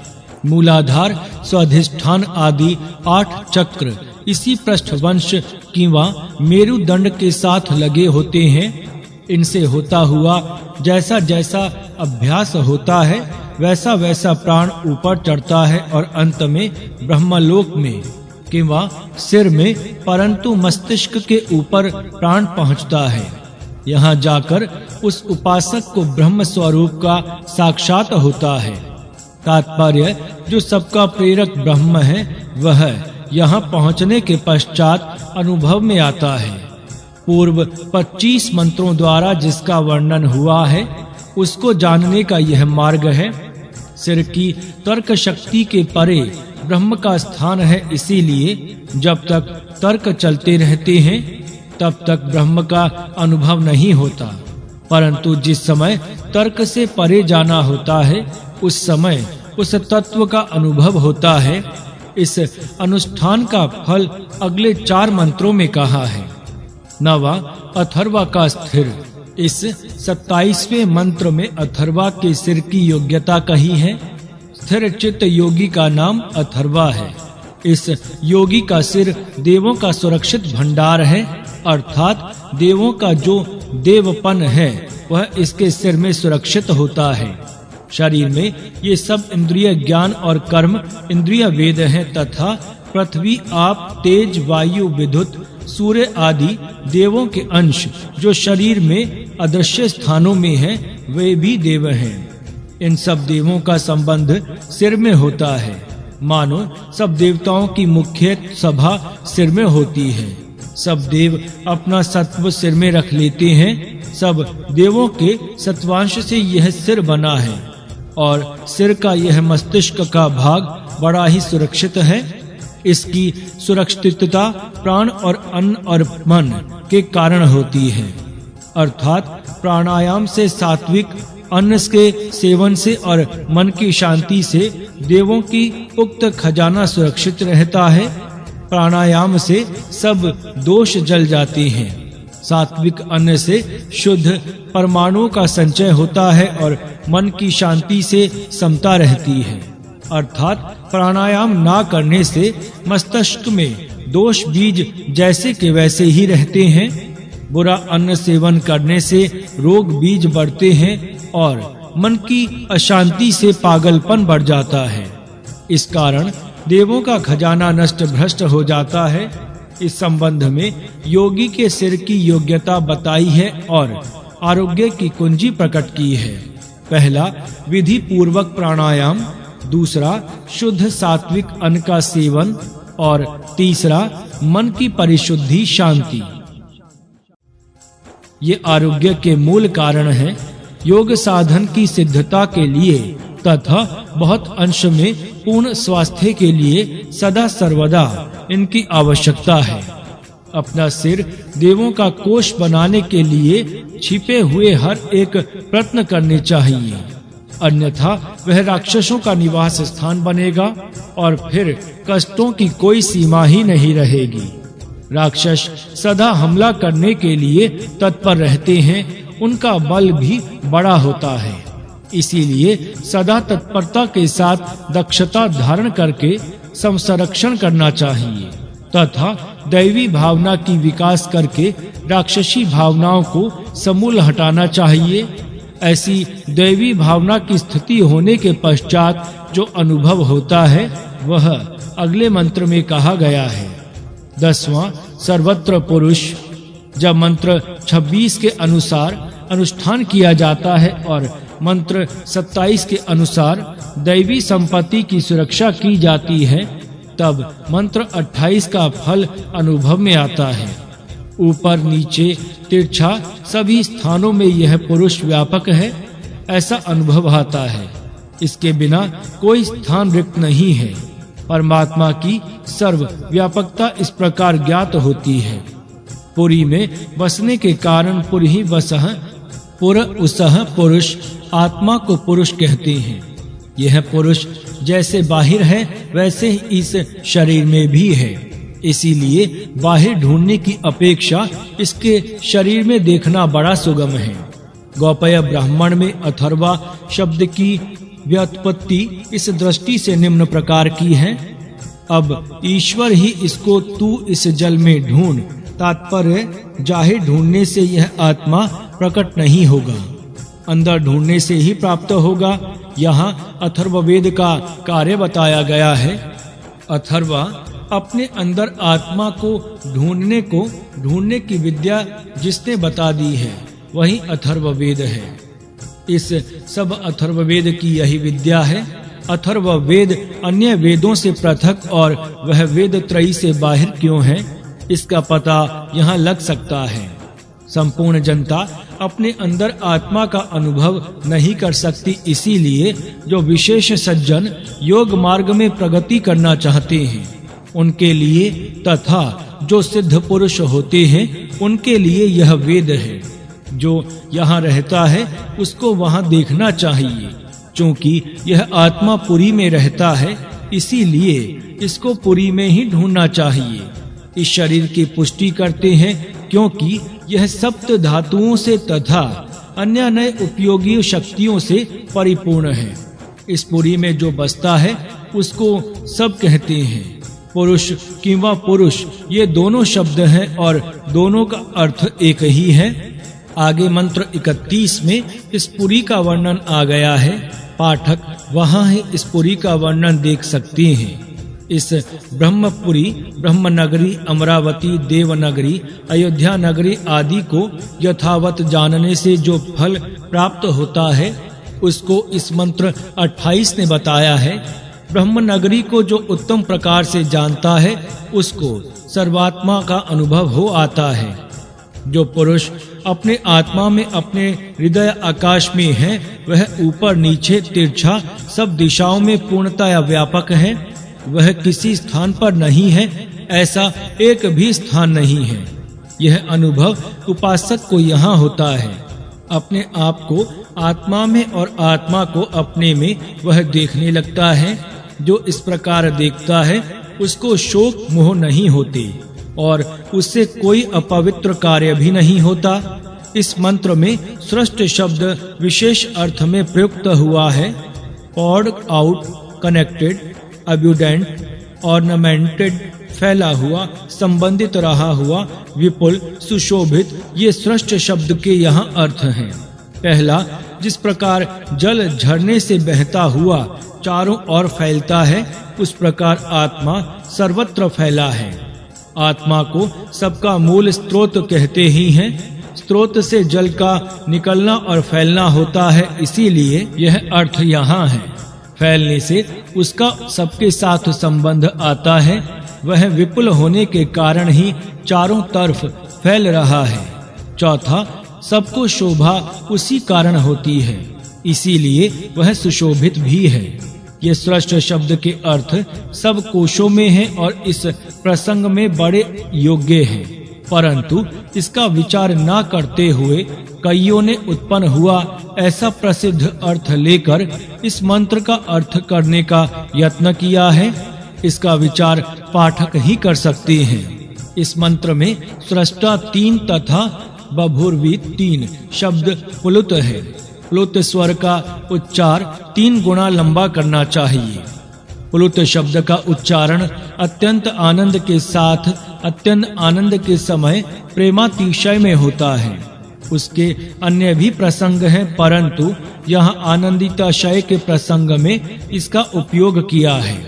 मूलाधार, स्वाधिष्ठान आदि 8 चक्र इसी पृष्ठ वंश किंवा मेरुदंड के साथ लगे होते हैं। इनसे होता हुआ जैसा जैसा अभ्यास होता है वैसा वैसा प्राण ऊपर चढ़ता है और अंत में ब्रह्मलोक में किंवा सिर में परंतु मस्तिष्क के ऊपर प्राण पहुंचता है। यहाँ जाकर उस उपासक को ब्रह्म स्वरूप का साक्षात होता है। तात्पर्य जो सबका प्रेरक ब्रह्म है वह यहाँ पहुँचने के पश्चात अनुभव में आता है। पूर्व 25 मंत्रों द्वारा जिसका वर्णन हुआ है उसको जानने का यह मार्ग है। सिर की तर्क शक्ति के परे ब्रह्म का स्थान है, इसीलिए जब तक तर्क चलते रहते हैं तब तक ब्रह्म का अनुभव नहीं होता। परंतु जिस समय तर्क से परे जाना होता है उस समय उस तत्व का अनुभव होता है। इस अनुष्ठान का फल अगले 4 मंत्रों में कहा है। नवा अथर्वा का स्थिर। इस 27वें मंत्र में अथर्वा के सिर की योग्यता कही है। स्थिर चित्त योगी का नाम अथर्वा है। इस योगी का सिर देवों का सुरक्षित भंडार है, अर्थात देवों का जो देवपन है वह इसके सिर में सुरक्षित होता है। शरीर में ये सब इंद्रिय ज्ञान और कर्म इंद्रिय वेद हैं तथा पृथ्वी, आप, तेज, वायु, विद्युत, सूर्य आदि देवों के अंश जो शरीर में अदृश्य स्थानों में हैं वे भी देव हैं। इन सब देवों का संबंध सिर में होता है। मानो सब देवताओं की मुख्य सभा सिर में होती है। सब देव अपना सत्व सिर में रख लेते हैं। सब देवों के सत्वांश से यह सिर बना है और सिर का यह मस्तिष्क का भाग बड़ा ही सुरक्षित है। इसकी सुरक्षितता प्राण और अन्न और मन के कारण होती है, अर्थात प्राणायाम से, सात्विक अन्न के सेवन से और मन की शांति से देवों की उक्त खजाना सुरक्षित रहता है। प्राणायाम से सब दोष जल जाते हैं। सात्विक अन्न से शुद्ध परमाणुओं का संचय होता है और मन की शांति से समता रहती है। अर्थात प्राणायाम ना करने से मस्तिष्क में दोष बीज जैसे के वैसे ही रहते हैं। बुरा अन्न सेवन करने से रोग बीज बढ़ते हैं और मन की अशांति से पागलपन बढ़ जाता है। इस कारण देवों का खजाना नष्ट भ्रष्ट हो जाता है। इस संबंध में योगी के सिर की योग्यता बताई है और आरोग्य की कुंजी प्रकट की है। पहला, विधि पूर्वक प्राणायाम, दूसरा, शुद्ध सात्विक अन्न का सेवन और तीसरा, मन की परिशुद्धि शांति। ये आरोग्य के मूल कारण हैं। योग साधन की सिद्धता के लिए तथा बहुत अंश में पूर्ण स्वास्थ्य के लिए सदा सर्वदा इनकी आवश्यकता है। अपना सिर देवों का कोष बनाने के लिए छिपे हुए हर एक प्रयत्न करने चाहिए, अन्यथा वह राक्षसों का निवास स्थान बनेगा और फिर कष्टों की कोई सीमा ही नहीं रहेगी। राक्षस सदा हमला करने के लिए तत्पर रहते हैं, उनका बल भी बड़ा होता है। इसीलिए सदा तत्परता के साथ दक्षता धारण करके संरक्षण करना चाहिए तथा दैवी भावना की विकास करके राक्षसी भावनाओं को समूल हटाना चाहिए। ऐसी दैवी भावना की स्थिति होने के पश्चात जो अनुभव होता है वह अगले मंत्र में कहा गया है। 10वां, सर्वत्र पुरुष। जब मंत्र 26 के अनुसार अनुष्ठान किया जाता है और मंत्र 27 के अनुसार दैवी संपत्ति की सुरक्षा की जाती है, तब मंत्र 28 का फल अनुभव में आता है। ऊपर नीचे तिरछा सभी स्थानों में यह पुरुष व्यापक है, ऐसा अनुभव आता है। इसके बिना कोई स्थान रिक्त नहीं है। परमात्मा की सर्व व्यापकता इस प्रकार ज्ञात होती है। पुरी में बसने के कारण पुरी वसह पुर उसह पुरुष, आत्मा को पुरुष कहते हैं। यह पुरुष जैसे बाहिर है वैसे ही इस शरीर में भी है। इसीलिए बाहिर ढूंढने की अपेक्षा इसके शरीर में देखना बड़ा सुगम है। गौपय ब्राह्मण में अथर्वा शब्द की व्युत्पत्ति इस दृष्टि से निम्न प्रकार की है। अब ईश्वर ही इसको तू इस जल में ढूंढ, तात्पर्य जाहिर ढूंढने से यह आत्मा प्रकट नहीं होगा, अंदर ढूंढने से ही प्राप्त होगा। यहाँ अथर्ववेद का कार्य बताया गया है। अथर्वा अपने अंदर आत्मा को ढूंढने की विद्या जिसने बता दी है वही अथर्ववेद है। इस सब अथर्ववेद की यही विद्या है। अथर्ववेद अन्य वेदों से पृथक और वह वेद त्रयी से बाहर क्यों है, इसका पता यहाँ लग सकता है। संपूर्ण जनता अपने अंदर आत्मा का अनुभव नहीं कर सकती, इसीलिए जो विशेष सज्जन योग मार्ग में प्रगति करना चाहते हैं उनके लिए तथा जो सिद्ध पुरुष होते हैं उनके लिए यह वेद है। जो यहाँ रहता है उसको वहाँ देखना चाहिए। क्योंकि यह आत्मा पुरी में रहता है, इसीलिए इसको पुरी में ही ढूंढना चाहिए। इस शरीर की पुष्टि करते हैं क्योंकि यह सप्त धातुओं से तथा अन्य नए उपयोगी शक्तियों से परिपूर्ण है। इस पुरी में जो बसता है उसको सब कहते हैं। पुरुष किंवा पुरुष ये दोनों शब्द हैं और दोनों का अर्थ एक ही है। आगे मंत्र 31 में इस पुरी का वर्णन आ गया है। पाठक वहाँ ही इस पुरी का वर्णन देख सकते हैं। इस ब्रह्मपुरी, ब्रह्मनगरी, अमरावती, देवनगरी, अयोध्या नगरी आदि को यथावत जानने से जो फल प्राप्त होता है उसको इस मंत्र 28 ने बताया है। ब्रह्मनगरी को जो उत्तम प्रकार से जानता है उसको सर्वात्मा का अनुभव हो आता है। जो पुरुष अपने आत्मा में अपने हृदय आकाश में है वह ऊपर नीचे तिरछा सब दिशाओं में पूर्णतया व्यापक है। वह किसी स्थान पर नहीं है, ऐसा एक भी स्थान नहीं है। यह अनुभव उपासक को यहाँ होता है। अपने आप को आत्मा में और आत्मा को अपने में वह देखने लगता है। जो इस प्रकार देखता है उसको शोक मोह नहीं होते और उससे कोई अपवित्र कार्य भी नहीं होता। इस मंत्र में सृष्ट शब्द विशेष अर्थ में प्रयुक्त हुआ है। पॉर्ड आउट, कनेक्टेड, अब्यूडेंट, ऑर्नामेंटेड, फैला हुआ, संबंधित रहा हुआ, विपुल, सुशोभित, ये सृष्ट शब्द के यहाँ अर्थ हैं। पहला, जिस प्रकार जल झरने से बहता हुआ चारों ओर फैलता है, उस प्रकार आत्मा सर्वत्र फैला है। आत्मा को सबका मूल स्रोत कहते ही हैं। स्रोत से जल का निकलना और फैलना होता है, इसीलिए यह अर्थ यहाँ है। फैलने से उसका सबके साथ संबंध आता है। वह विपुल होने के कारण ही चारों तरफ फैल रहा है। चौथा, सबको शोभा उसी कारण होती है, इसीलिए वह सुशोभित भी है। ये सृष्ट शब्द के अर्थ सब कोशों में हैं और इस प्रसंग में बड़े योग्य हैं, परंतु इसका विचार न करते हुए कईयों ने उत्पन्न हुआ ऐसा प्रसिद्ध अर्थ लेकर इस मंत्र का अर्थ करने का यत्न किया है। इसका विचार पाठक ही कर सकते हैं। इस मंत्र में सृष्टा 3 तथा बभूर्वी 3 शब्द प्लुत है। प्लुत स्वर का उच्चार 3 गुना लंबा करना चाहिए। प्लुत शब्द का उच्चारण अत्यंत आनंद के साथ अत्यंत आनंद के समय प्रेमातिशय में होता है। उसके अन्य भी प्रसंग हैं, परंतु यहाँ आनंदिताशय के प्रसंग में इसका उपयोग किया है।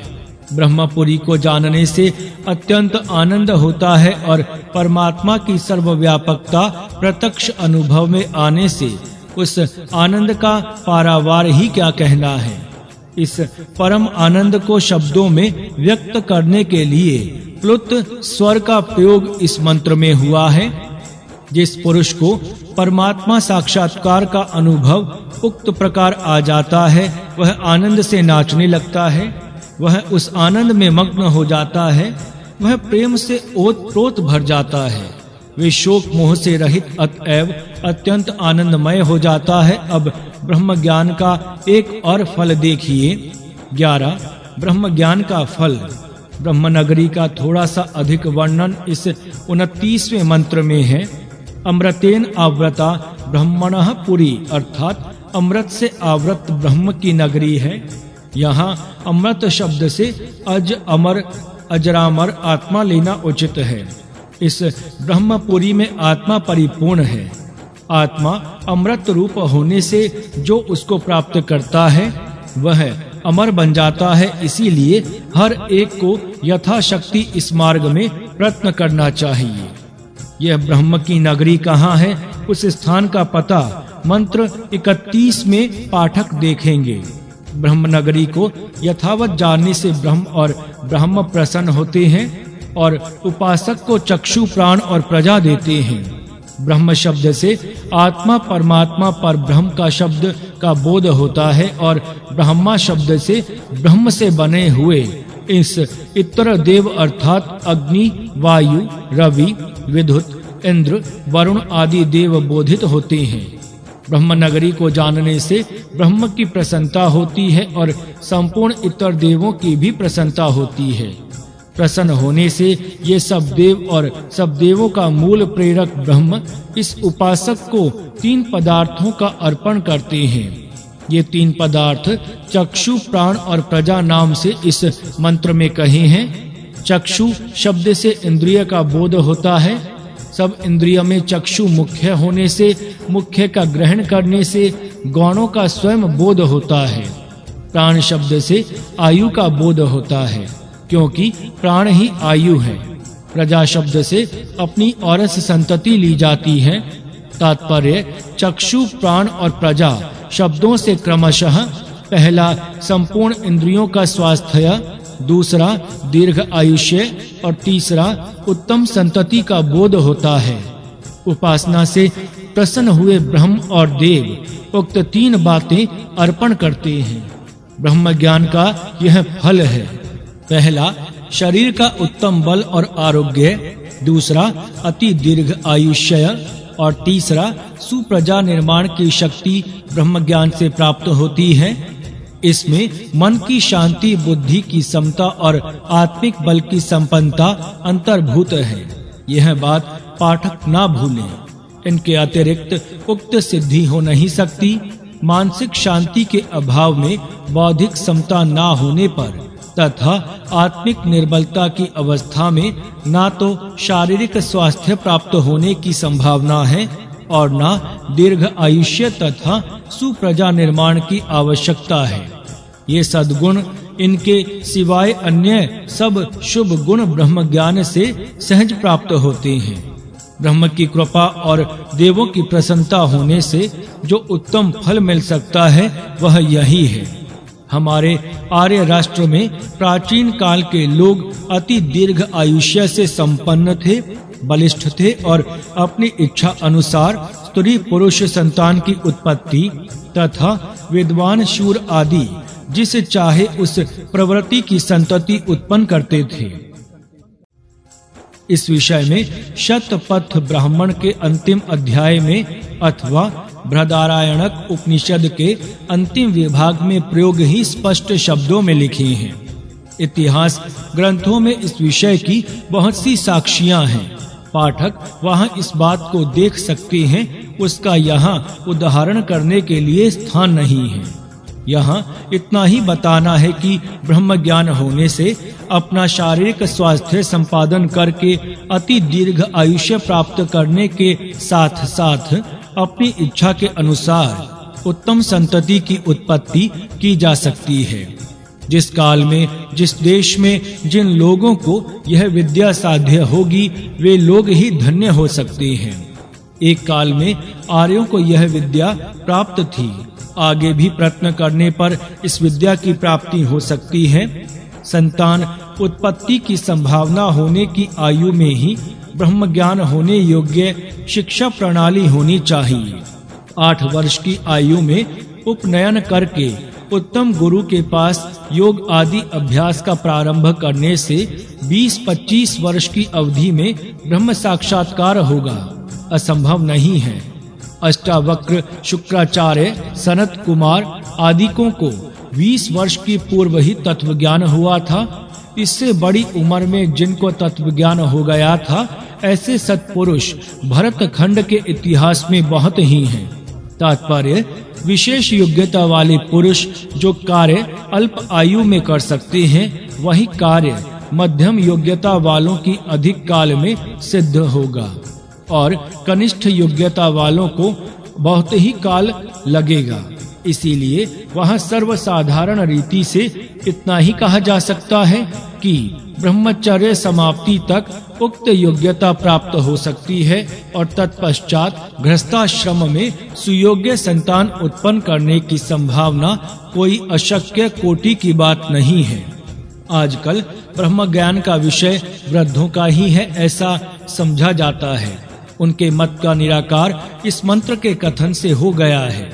ब्रह्मपुरी को जानने से अत्यंत आनंद होता है और परमात्मा की सर्वव्यापकता प्रत्यक्ष अनुभव में आने से उस आनंद का पारावार ही क्या कहना है। इस परम आनंद को शब्दों में व्यक्त करने के लिए प्लुत स्वर का प्रयोग इस मंत्र में हुआ है। जिस पुरुष को परमात्मा साक्षात्कार का अनुभव उक्त प्रकार आ जाता है, वह आनंद से नाचने लगता है, वह उस आनंद में मग्न हो जाता है, वह प्रेम से ओत-प्रोत भर जाता है, वे शोक मोह से रहित अतएव अत्यंत आनंदमय हो जाता है। अब ब्रह्म ज्ञान का एक और फल देखिए। 11 ब्रह्म ज्ञान का फल। ब्रह्म नगरी का थोड़ा सा अधिक वर्णन इस 29वें मंत्र में है। अमृतेन आवृता ब्रह्मणः पुरी, अर्थात अमृत से आवृत ब्रह्म की नगरी है। यहाँ अमृत शब्द से अज अमर अजरामर आत्मा लेना उचित है। इस ब्रह्मपुरी में आत्मा परिपूर्ण है। आत्मा अमृत रूप होने से जो उसको प्राप्त करता है वह अमर बन जाता है। इसीलिए हर एक को यथाशक्ति इस मार्ग में प्रयत्न करना चाहिए। यह ब्रह्म की नगरी कहाँ है, उस स्थान का पता मंत्र 31 में पाठक देखेंगे। ब्रह्म नगरी को यथावत जानने से ब्रह्म और ब्रह्म प्रसन्न होते हैं और उपासक को चक्षु प्राण और प्रजा देते हैं। ब्रह्म शब्द से आत्मा परमात्मा पर ब्रह्म का शब्द का बोध होता है और ब्रह्मा शब्द से ब्रह्म से बने हुए इस इतर देव अर्थात अग्नि, वायु, रवि, विद्युत, इंद्र, वरुण आदि देव बोधित होते हैं। ब्रह्म नगरी को जानने से ब्रह्म की प्रसन्नता होती है और संपूर्ण इतर देवों की भी प्रसन्नता होती है। प्रसन्न होने से ये सब देव और सब देवों का मूल प्रेरक ब्रह्म इस उपासक को 3 पदार्थों का अर्पण करते हैं। ये 3 पदार्थ चक्षु, प्राण और प्रजा नाम से इस मंत्र में कहे हैं। चक्षु शब्द से इंद्रिय का बोध होता है। सब इंद्रिय में चक्षु मुख्य होने से मुख्य का ग्रहण करने से गौणों का स्वयं बोध होता है। प्राण शब्द से आयु का बोध होता है, क्योंकि प्राण ही आयु है। प्रजा शब्द से अपनी औरस संतति ली जाती है। तात्पर्य चक्षु, प्राण और प्रजा शब्दों से क्रमशः पहला संपूर्ण इंद्रियों का स्वास्थ्य, दूसरा दीर्घ आयुष्य और तीसरा उत्तम संतति का बोध होता है। उपासना से प्रसन्न हुए ब्रह्म और देव उक्त 3 बातें अर्पण करते हैं। ब्रह्म ज्ञान का यह फल है। पहला शरीर का उत्तम बल और आरोग्य, दूसरा अति दीर्घ आयुष्य और तीसरा सुप्रजा निर्माण की शक्ति ब्रह्म ज्ञान से प्राप्त होती है। इसमें मन की शांति, बुद्धि की समता और आत्मिक बल की संपन्नता अंतर्भूत है। यह बात पाठक ना भूलें। इनके अतिरिक्त उक्त सिद्धि हो नहीं सकती। मानसिक शांति के अभाव में बौद्धिक समता ना होने पर तथा आत्मिक निर्बलता की अवस्था में ना तो शारीरिक स्वास्थ्य प्राप्त होने की संभावना है और ना दीर्घ आयुष्य तथा सुप्रजा निर्माण की आवश्यकता है। ये सद्गुण इनके सिवाय अन्य सब शुभ गुण ब्रह्म ज्ञान से सहज प्राप्त होते हैं। ब्रह्म की कृपा और देवों की प्रसन्नता होने से जो उत्तम फल मिल सकता है वह यही है। हमारे आर्य राष्ट्र में प्राचीन काल के लोग अति दीर्घ आयुष्य से संपन्न थे, बलिष्ठ थे और अपनी इच्छा अनुसार स्त्री पुरुष संतान की उत्पत्ति तथा विद्वान शूर आदि जिसे चाहे उस प्रवृत्ति की संतति उत्पन्न करते थे। इस विषय में शतपथ ब्राह्मण के अंतिम अध्याय में अथवा बृहदारण्यक उपनिषद के अंतिम विभाग में प्रयोग ही स्पष्ट शब्दों में लिखे हैं। इतिहास ग्रंथों में इस विषय की बहुत सी साक्षियां हैं। पाठक वहां इस बात को देख सकते हैं, उसका यहाँ उदाहरण करने के लिए स्थान नहीं है। यहाँ इतना ही बताना है कि ब्रह्म ज्ञान होने से अपना शारीरिक स्वास्थ्य संपादन करके अति दीर्घ आयुष्य प्राप्त करने के साथ साथ अपनी इच्छा के अनुसार उत्तम संतति की उत्पत्ति की जा सकती है। जिस काल में जिस देश में जिन लोगों को यह विद्या साध्य होगी वे लोग ही धन्य हो सकते हैं। एक काल में आर्यों को यह विद्या प्राप्त थी, आगे भी प्रयत्न करने पर इस विद्या की प्राप्ति हो सकती है। संतान उत्पत्ति की संभावना होने की आयु में ही ब्रह्म ज्ञान होने योग्य शिक्षा प्रणाली होनी चाहिए। 8 वर्ष की आयु में उपनयन करके उत्तम गुरु के पास योग आदि अभ्यास का प्रारंभ करने से 20-25 वर्ष की अवधि में ब्रह्म साक्षात्कार होगा, असंभव नहीं है। अष्टावक्र शुक्राचार्य सनत कुमार आदिकों को 20 वर्ष की पूर्व ही तत्व ज्ञान हुआ था। इससे बड़ी उम्र में जिनको तत्व ज्ञान हो गया था, ऐसे सत्पुरुष भरत खंड के इतिहास में बहुत ही हैं। तात्पर्य विशेष योग्यता वाले पुरुष जो कार्य अल्प आयु में कर सकते हैं, वही कार्य मध्यम योग्यता वालों की अधिक काल में सिद्ध होगा और कनिष्ठ योग्यता वालों को बहुत ही काल लगेगा। इसीलिए वहाँ सर्वसाधारण रीति से इतना ही कहा जा सकता है कि ब्रह्मचर्य समाप्ति तक उक्त योग्यता प्राप्त हो सकती है और तत्पश्चात गृहस्थाश्रम में सुयोग्य संतान उत्पन्न करने की संभावना कोई अशक्य कोटि की बात नहीं है। आजकल ब्रह्म ज्ञान का विषय वृद्धों का ही है, ऐसा समझा जाता है। उनके मत का निराकार इस मंत्र के कथन से हो गया है।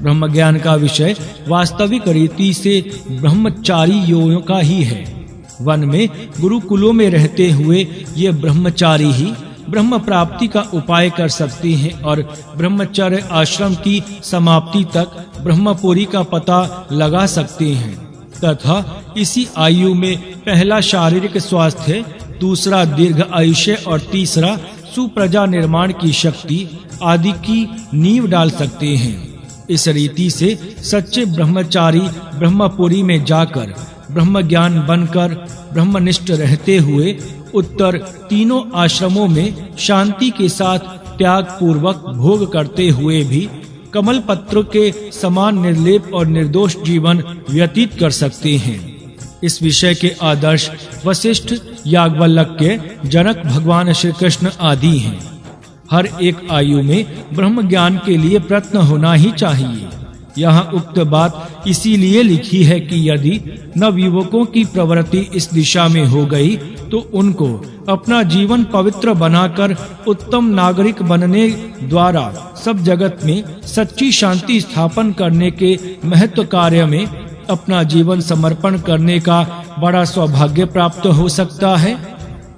ब्रह्म ज्ञान का विषय वास्तविक रीति से ब्रह्मचारियों का ही है। वन में गुरुकुलों में रहते हुए ये ब्रह्मचारी ही ब्रह्म प्राप्ति का उपाय कर सकते हैं और ब्रह्मचर्य आश्रम की समाप्ति तक ब्रह्मपुरी का पता लगा सकते हैं तथा इसी आयु में पहला शारीरिक स्वास्थ्य, दूसरा दीर्घ आयुष्य और तीसरा सुप्रजा निर्माण की शक्ति आदि की नींव डाल सकते हैं। इस रीति से सच्चे ब्रह्मचारी ब्रह्मपुरी में जाकर ब्रह्म ज्ञान बनकर ब्रह्मनिष्ठ रहते हुए उत्तर तीनों आश्रमों में शांति के साथ त्याग पूर्वक भोग करते हुए भी कमल पत्र के समान निर्लेप और निर्दोष जीवन व्यतीत कर सकते हैं। इस विषय के आदर्श वशिष्ठ, याज्ञवल्क्य, जनक, भगवान श्री कृष्ण आदि हैं। हर एक आयु में ब्रह्म ज्ञान के लिए प्रयत्न होना ही चाहिए। यहाँ उक्त बात इसीलिए लिखी है कि यदि नवयुवकों की प्रवृत्ति इस दिशा में हो गई तो उनको अपना जीवन पवित्र बनाकर उत्तम नागरिक बनने द्वारा सब जगत में सच्ची शांति स्थापन करने के महत्व कार्य में अपना जीवन समर्पण करने का बड़ा सौभाग्य प्राप्त हो सकता है।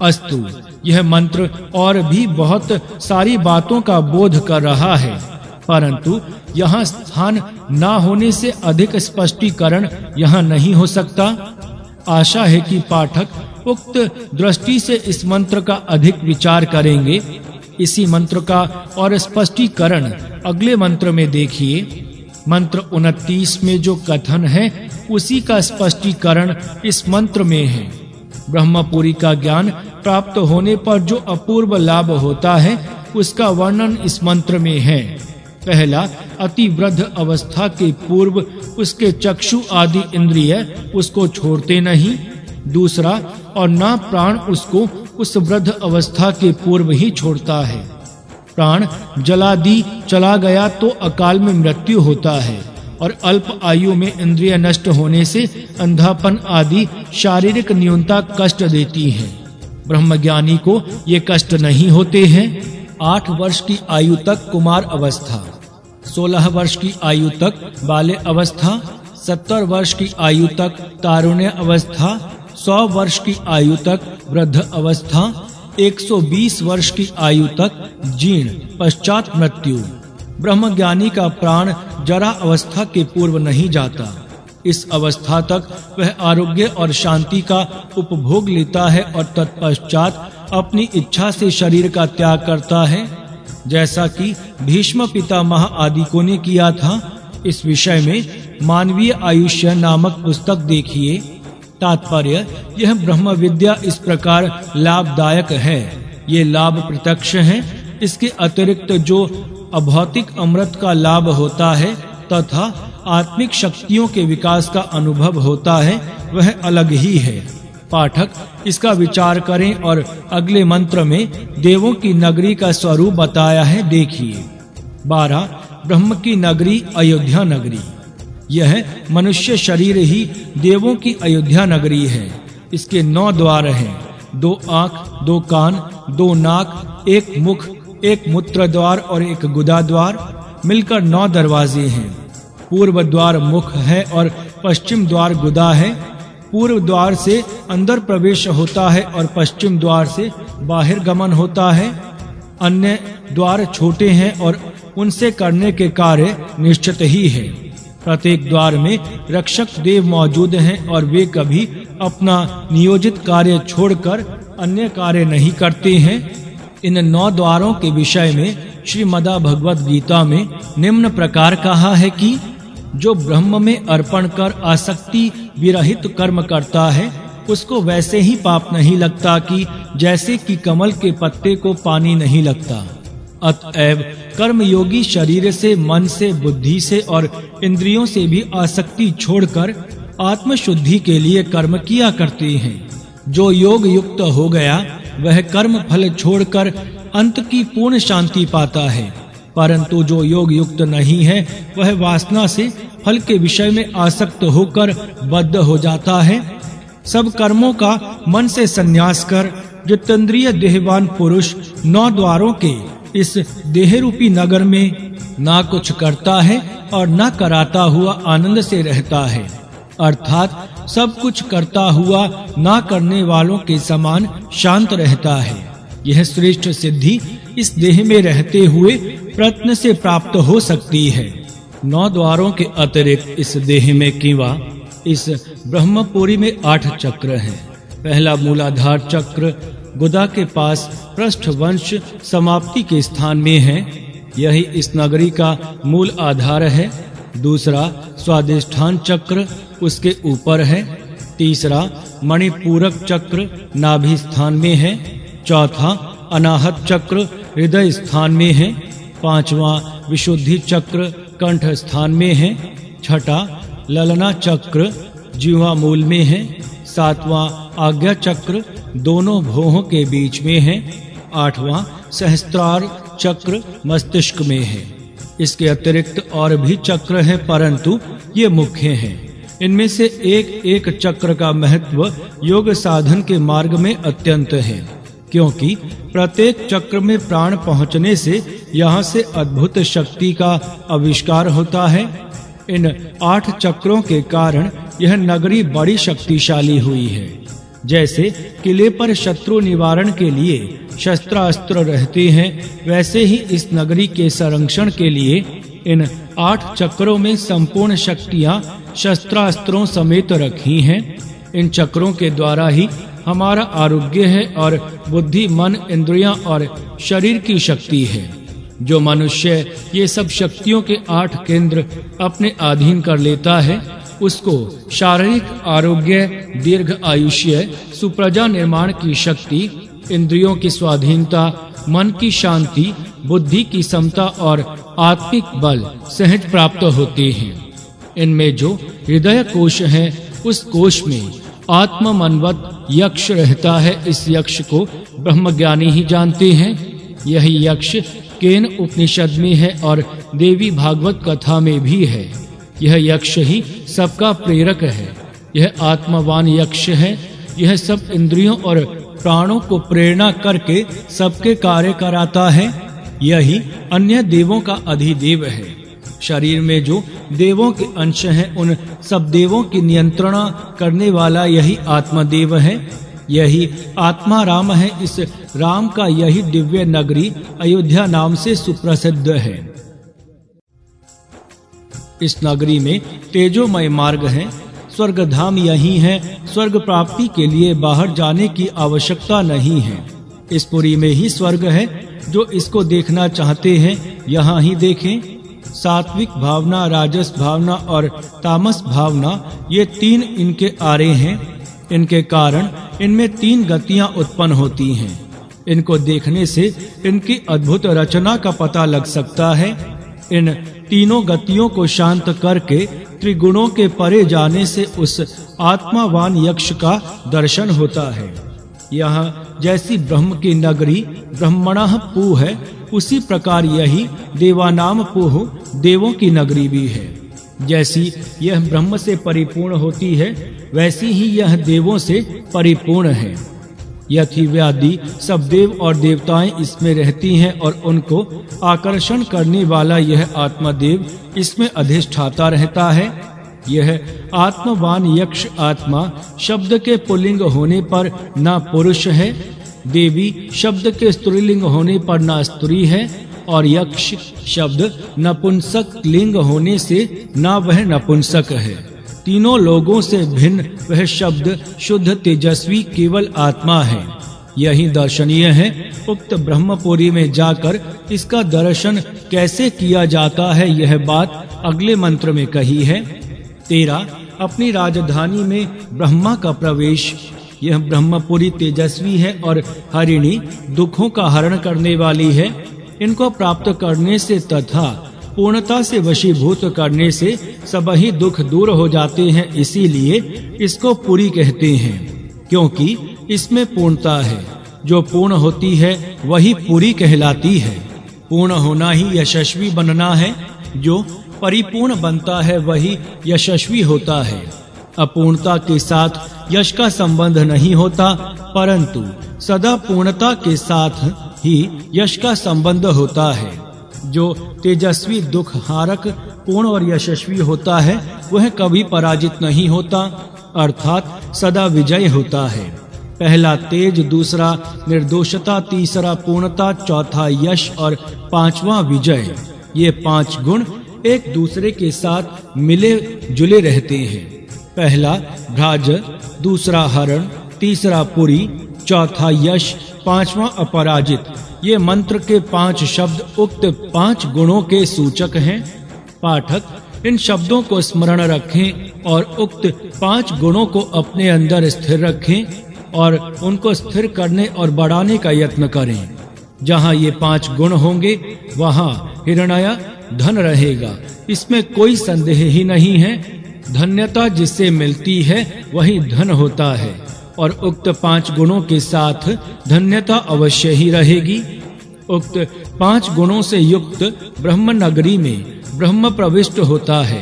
अस्तु, यह मंत्र और भी बहुत सारी बातों का बोध कर रहा है, परंतु यहाँ स्थान न होने से अधिक स्पष्टीकरण यहाँ नहीं हो सकता। आशा है कि पाठक उक्त दृष्टि से इस मंत्र का अधिक विचार करेंगे। इसी मंत्र का और स्पष्टीकरण अगले मंत्र में देखिए। मंत्र 29 में जो कथन है उसी का स्पष्टीकरण इस मंत्र में है। ब्रह्मपुरी का ज्ञान प्राप्त होने पर जो अपूर्व लाभ होता है उसका वर्णन इस मंत्र में है। पहला, अति वृद्ध अवस्था के पूर्व उसके चक्षु आदि इंद्रिय उसको छोड़ते नहीं। दूसरा, और ना प्राण उसको उस वृद्ध अवस्था के पूर्व ही छोड़ता है। प्राण जलादि चला गया तो अकाल में मृत्यु होता है और अल्प आयु में इंद्रिय नष्ट होने से अंधापन आदि शारीरिक न्यूनता कष्ट देती है। ब्रह्मज्ञानी को ये कष्ट नहीं होते हैं। 8 वर्ष की आयु तक कुमार अवस्था, 16 वर्ष की आयु तक बाल्य अवस्था, 70 वर्ष की आयु तक तारुण्य अवस्था, 100 वर्ष की आयु तक वृद्ध अवस्था, 120 वर्ष की आयु तक जीर्ण, पश्चात मृत्यु। ब्रह्मज्ञानी का प्राण जरा अवस्था के पूर्व नहीं जाता। इस अवस्था तक वह आरोग्य और शांति का उपभोग लेता है और तत्पश्चात अपनी इच्छा से शरीर का त्याग करता है, जैसा कि भीष्म पितामह आदि को ने किया था। इस विषय में मानवीय आयुष्य नामक पुस्तक देखिए। तात्पर्य, यह ब्रह्म विद्या इस प्रकार लाभदायक है। ये लाभ प्रत्यक्ष है। इसके अतिरिक्त जो अभौतिक अमृत का लाभ होता है तथा आत्मिक शक्तियों के विकास का अनुभव होता है वह अलग ही है। पाठक इसका विचार करें और अगले मंत्र में देवों की नगरी का स्वरूप बताया है, देखिए। 12, ब्रह्म की नगरी अयोध्या नगरी। यह मनुष्य शरीर ही देवों की अयोध्या नगरी है। इसके 9 द्वार हैं, 2 आँख, 2 कान, 2 नाक, 1 मुख, 1 मूत्र द्वार और 1 गुदा द्वार, मिलकर 9 दरवाजे हैं। पूर्व द्वार मुख है और पश्चिम द्वार गुदा है। पूर्व द्वार से अंदर प्रवेश होता है और पश्चिम द्वार से बाहर गमन होता है। अन्य द्वार छोटे हैं और उनसे करने के कार्य निश्चित ही है। प्रत्येक द्वार में रक्षक देव मौजूद हैं और वे कभी अपना नियोजित कार्य छोड़कर अन्य कार्य नहीं करते हैं। इन 9 द्वारों के विषय में श्रीमद् भगवद गीता में निम्न प्रकार कहा है कि जो ब्रह्म में अर्पण कर आसक्ति विरहित कर्म करता है उसको वैसे ही पाप नहीं लगता कि जैसे कि कमल के पत्ते को पानी नहीं लगता। अतएव कर्मयोगी शरीर से, मन से, बुद्धि से और इंद्रियों से भी आसक्ति छोड़कर आत्मशुद्धि के लिए कर्म किया करते हैं। जो योग युक्त हो गया वह कर्म फल छोड़कर अंत की पूर्ण शांति पाता है, परंतु जो योग युक्त नहीं है वह वासना से फल के विषय में आसक्त होकर बद्ध हो जाता है। सब कर्मों का मन से संन्यास कर जितेंद्रिय देहवान पुरुष 9 द्वारों के इस देह रूपी नगर में ना कुछ करता है और ना कराता हुआ आनंद से रहता है, अर्थात सब कुछ करता हुआ ना करने वालों के समान शांत रहता है। यह श्रेष्ठ सिद्धि इस देह में रहते हुए प्रयत्न से प्राप्त हो सकती है। 9 द्वारों के अतिरिक्त इस देह में किंवा इस ब्रह्मपुरी में 8 चक्र हैं। पहला मूलाधार चक्र गुदा के पास पृष्ठ वंश समाप्ति के स्थान में है। यही इस नगरी का मूल आधार है। दूसरा स्वादिष्ठान चक्र उसके ऊपर है। तीसरा मणिपूरक चक्र नाभि स्थान में है। चौथा अनाहत चक्र हृदय स्थान में है। 5वां विशुद्धि चक्र कंठ स्थान में है। 6ठा ललना चक्र जीवा मूल में है। 7वां आज्ञा चक्र दोनों भौहों के बीच में है। 8वां सहस्त्रार चक्र मस्तिष्क में है। इसके अतिरिक्त और भी चक्र हैं, परंतु ये मुख्य हैं। इनमें से एक एक चक्र का महत्व योग साधन के मार्ग में अत्यंत है, क्योंकि प्रत्येक चक्र में प्राण पहुंचने से यहाँ से अद्भुत शक्ति का आविष्कार होता है। इन 8 चक्रों के कारण यह नगरी बड़ी शक्तिशाली हुई है। जैसे किले पर शत्रु निवारण के लिए शस्त्रास्त्र रहते हैं, वैसे ही इस नगरी के संरक्षण के लिए इन 8 चक्रों में संपूर्ण शक्तियां शस्त्रास्त्रों समेत रखी हैं। इन चक्रों के द्वारा ही हमारा आरोग्य है और बुद्धि, मन, इंद्रियां और शरीर की शक्ति है। जो मनुष्य ये सब शक्तियों के 8 केंद्र अपने अधीन कर लेता है, उसको शारीरिक आरोग्य, दीर्घ आयुष्य, सुप्रजा निर्माण की शक्ति, इंद्रियों की स्वाधीनता, मन की शांति, बुद्धि की समता और आत्मिक बल सहज प्राप्त होते हैं। इनमें जो हृदय कोश है, उस कोश में आत्म मनवत यक्ष रहता है। इस यक्ष को ब्रह्मज्ञानी ही जानते हैं। यही यक्ष केन उपनिषद में है और देवी भागवत कथा में भी है। यह यक्ष ही सबका प्रेरक है। यह आत्मवान यक्ष है। यह सब इंद्रियों और प्राणों को प्रेरणा करके सबके कार्य कराता है। यही अन्य देवों का अधिदेव है। शरीर में जो देवों के अंश हैं, उन सब देवों की नियंत्रण करने वाला यही आत्मदेव है। यही आत्मा राम है। इस राम का यही दिव्य नगरी अयोध्या नाम से सुप्रसिद्ध है। इस नगरी में तेजोमय मार्ग है। स्वर्ग धाम यही है। स्वर्ग प्राप्ति के लिए बाहर जाने की आवश्यकता नहीं है। इस पुरी में ही स्वर्ग है। जो इसको देखना चाहते हैं, यहाँ ही देखें। सात्विक भावना, राजस भावना और तामस भावना, ये 3 इनके आरे हैं। इनके कारण इनमें 3 गतियां उत्पन्न होती हैं। इनको देखने से इनकी अद्भुत रचना का पता लग सकता है। इन तीनों गतियों को शांत करके त्रिगुणों के परे जाने से उस आत्मावान यक्ष का दर्शन होता है। यहाँ जैसी ब्रह्म की नगरी ब्रह्मणः पू है, उसी प्रकार यही देवानाम पुह देवों की नगरी भी है। जैसी यह ब्रह्म से परिपूर्ण होती है, वैसी ही यह देवों से परिपूर्ण है। यथिव्यादि सब देव और देवताएं इसमें रहती हैं और उनको आकर्षण करने वाला यह आत्मदेव इसमें अधिष्ठाता रहता है। यह आत्मवान यक्ष आत्मा शब्द के पुल्लिंग होने पर न पुरुष है, देवी शब्द के स्त्रीलिंग होने पर न स्त्री है, और यक्ष शब्द नपुंसक लिंग होने से न वह नपुंसक है। तीनों लोगों से भिन्न वह शब्द शुद्ध तेजस्वी केवल आत्मा है। यही दर्शनीय है। उक्त ब्रह्मपुरी में जाकर इसका दर्शन कैसे किया जाता है, यह बात अगले मंत्र में कही है। 13 अपनी राजधानी में ब्रह्मा का प्रवेश। यह ब्रह्मपुरी तेजस्वी है और हरिणी दुखों का हरण करने वाली है। इनको प्राप्त करने से तथा पूर्णता से वशीभूत करने से सबही दुख दूर हो जाते हैं। इसीलिए इसको पुरी कहते हैं, क्योंकि इसमें पूर्णता है। जो पूर्ण होती है वही पुरी कहलाती है। पूर्ण होना ही यशस्वी बनना है। जो परिपूर्ण बनता है वही यशस्वी होता है। अपूर्णता के साथ यश का संबंध नहीं होता, परंतु सदा पूर्णता के साथ ही यश का संबंध होता है। जो तेजस्वी, दुख हारक, पूर्ण और यशस्वी होता है, वह कभी पराजित नहीं होता, अर्थात सदा विजय होता है। पहला तेज, दूसरा निर्दोषता, तीसरा पूर्णता, चौथा यश और 5वां विजय। ये 5 गुण एक दूसरे के साथ मिले जुले रहते हैं। पहला भ्राज, दूसरा हरण, तीसरा पुरी, चौथा यश, 5वां अपराजित। ये मंत्र के 5 शब्द उक्त 5 गुणों के सूचक हैं। पाठक इन शब्दों को स्मरण रखें और उक्त 5 गुणों को अपने अंदर स्थिर रखें और उनको स्थिर करने और बढ़ाने का यत्न करें। जहाँ ये 5 गुण होंगे, वहाँ हिरण्य धन रहेगा। इसमें कोई संदेह ही नहीं है। धन्यता जिससे मिलती है वही धन होता है, और उक्त 5 गुणों के साथ धन्यता अवश्य ही रहेगी। उक्त 5 गुणों से युक्त ब्रह्म नगरी में ब्रह्म प्रविष्ट होता है।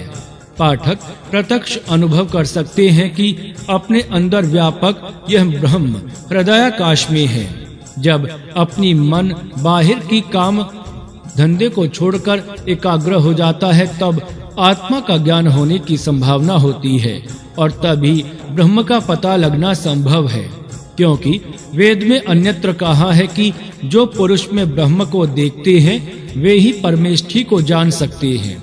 पाठक प्रत्यक्ष अनुभव कर सकते हैं कि अपने अंदर व्यापक यह ब्रह्म हृदयाकाश में है। जब अपनी मन बाहर की काम धंधे को छोड़कर एकाग्र हो जाता है, तब आत्मा का ज्ञान होने की संभावना होती है और तभी ब्रह्म का पता लगना संभव है। क्योंकि वेद में अन्यत्र कहा है कि जो पुरुष में ब्रह्म को देखते हैं वे ही परमेष्ठी को जान सकते हैं।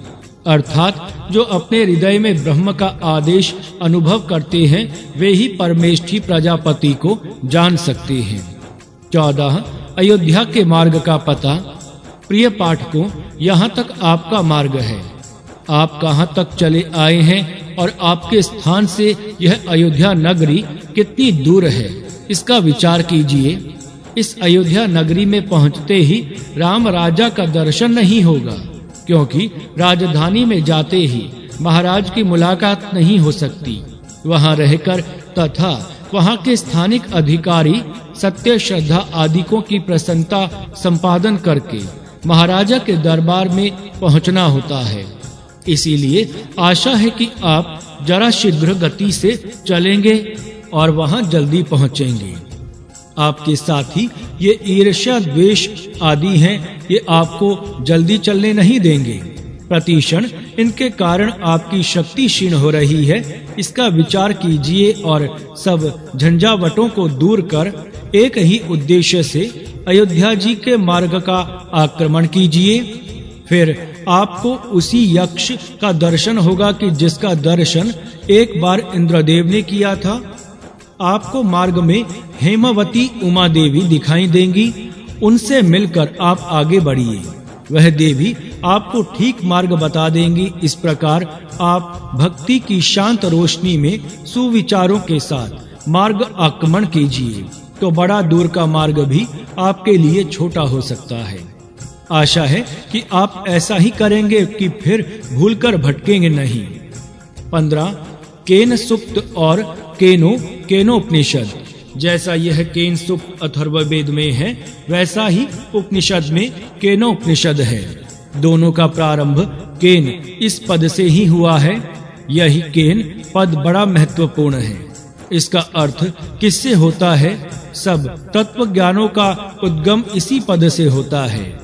अर्थात जो अपने हृदय में ब्रह्म का आदेश अनुभव करते हैं वे ही परमेष्ठी प्रजापति को जान सकते हैं। 14 अयोध्या के मार्ग का पता। प्रिय पाठकों, यहाँ तक आपका मार्ग है। आप कहाँ तक चले आए हैं और आपके स्थान से यह अयोध्या नगरी कितनी दूर है, इसका विचार कीजिए। इस अयोध्या नगरी में पहुंचते ही राम राजा का दर्शन नहीं होगा, क्योंकि राजधानी में जाते ही महाराज की मुलाकात नहीं हो सकती। वहां रहकर तथा वहां के स्थानिक अधिकारी सत्य, श्रद्धा आदिकों की प्रसन्नता संपादन करके महाराजा के दरबार में पहुंचना होता है। इसीलिए आशा है कि आप जरा शीघ्र गति से चलेंगे और वहां जल्दी पहुंचेंगे। आपके साथी ये ईर्ष्या, द्वेष आदि हैं, ये आपको जल्दी चलने नहीं देंगे। प्रतिक्षण इनके कारण आपकी शक्ति क्षीण हो रही है, इसका विचार कीजिए और सब झंझावटों को दूर कर एक ही उद्देश्य से अयोध्या जी के मार्ग का आक्रमण कीजिए। फिर आपको उसी यक्ष का दर्शन होगा कि जिसका दर्शन एक बार इंद्रदेव ने किया था। आपको मार्ग में हेमवती उमा देवी दिखाई देंगी, उनसे मिलकर आप आगे बढ़िए। वह देवी आपको ठीक मार्ग बता देंगी। इस प्रकार आप भक्ति की शांत रोशनी में सुविचारों के साथ मार्ग आक्रमण कीजिए, तो बड़ा दूर का मार्ग भी आपके लिए छोटा हो सकता है। आशा है कि आप ऐसा ही करेंगे कि फिर भूलकर भटकेंगे नहीं। 15 केन सुक्त और केनोपनिषद। जैसा यह केन सुक्त अथर्ववेद में है, वैसा ही उपनिषद में केनोपनिषद है। दोनों का प्रारंभ केन इस पद से ही हुआ है। यही केन पद बड़ा महत्वपूर्ण है। इसका अर्थ किससे होता है? सब तत्व ज्ञानों का उद्गम इसी पद से होता है।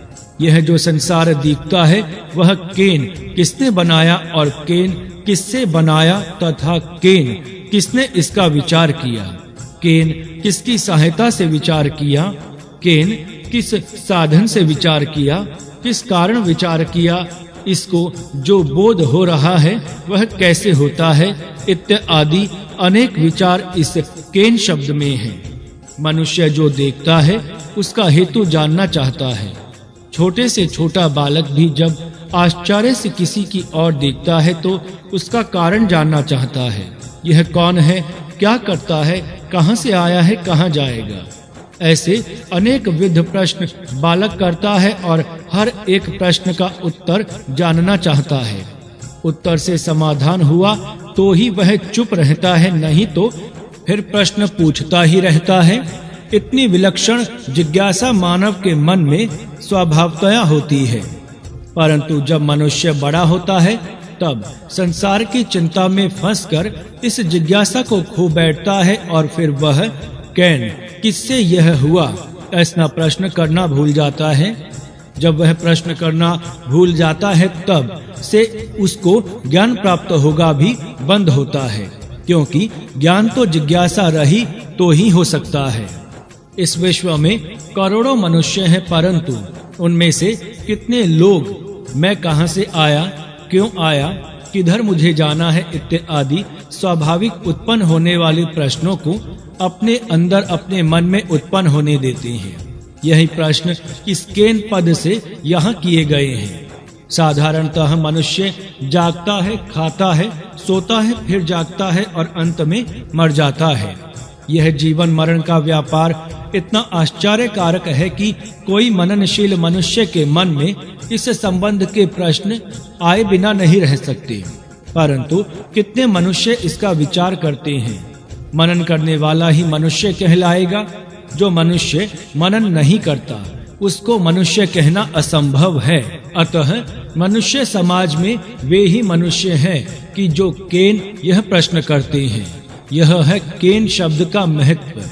यह जो संसार दिखता है वह केन किसने बनाया और केन किससे बनाया तथा केन किसने इसका विचार किया, केन किसकी सहायता से विचार किया, केन किस साधन से विचार किया, किस कारण विचार किया, इसको जो बोध हो रहा है वह कैसे होता है, इत्यादि अनेक विचार इस केन शब्द में हैं। मनुष्य जो देखता है उसका हेतु जानना चाहता है। छोटे से छोटा बालक भी जब आश्चर्य से किसी की ओर देखता है तो उसका कारण जानना चाहता है। यह कौन है, क्या करता है, कहां से आया है, कहां जाएगा, ऐसे अनेक विध प्रश्न बालक करता है और हर एक प्रश्न का उत्तर जानना चाहता है। उत्तर से समाधान हुआ तो ही वह चुप रहता है, नहीं तो फिर प्रश्न पूछता ही रहता है। इतनी विलक्षण जिज्ञासा मानव के मन में स्वभावतया होती है, परंतु जब मनुष्य बड़ा होता है तब संसार की चिंता में फंसकर इस जिज्ञासा को खो बैठता है और फिर वह कैन किससे यह हुआ ऐसा प्रश्न करना भूल जाता है। जब वह प्रश्न करना भूल जाता है तब से उसको ज्ञान प्राप्त होगा भी बंद होता है, क्योंकि ज्ञान तो जिज्ञासा रही तो ही हो सकता है। इस विश्व में करोड़ों मनुष्य हैं, परंतु उनमें से कितने लोग मैं कहां से आया, क्यों आया, किधर मुझे जाना है इत्यादि स्वाभाविक उत्पन्न होने वाले प्रश्नों को अपने अंदर अपने मन में उत्पन्न होने देते हैं। यही प्रश्न इस केन पद से यहाँ किए गए हैं। साधारणतः मनुष्य जागता है, खाता है, सोता है, फिर जागता है और अंत में मर जाता है। यह जीवन मरण का व्यापार इतना आश्चर्यकारक है कि कोई मननशील मनुष्य के मन में इस संबंध के प्रश्न आए बिना नहीं रह सकते, परंतु कितने मनुष्य इसका विचार करते हैं। मनन करने वाला ही मनुष्य कहलाएगा। जो मनुष्य मनन नहीं करता उसको मनुष्य कहना असंभव है। अतः मनुष्य समाज में वे ही मनुष्य हैं कि जो केन यह प्रश्न करते हैं। यह है केन शब्द का महत्व।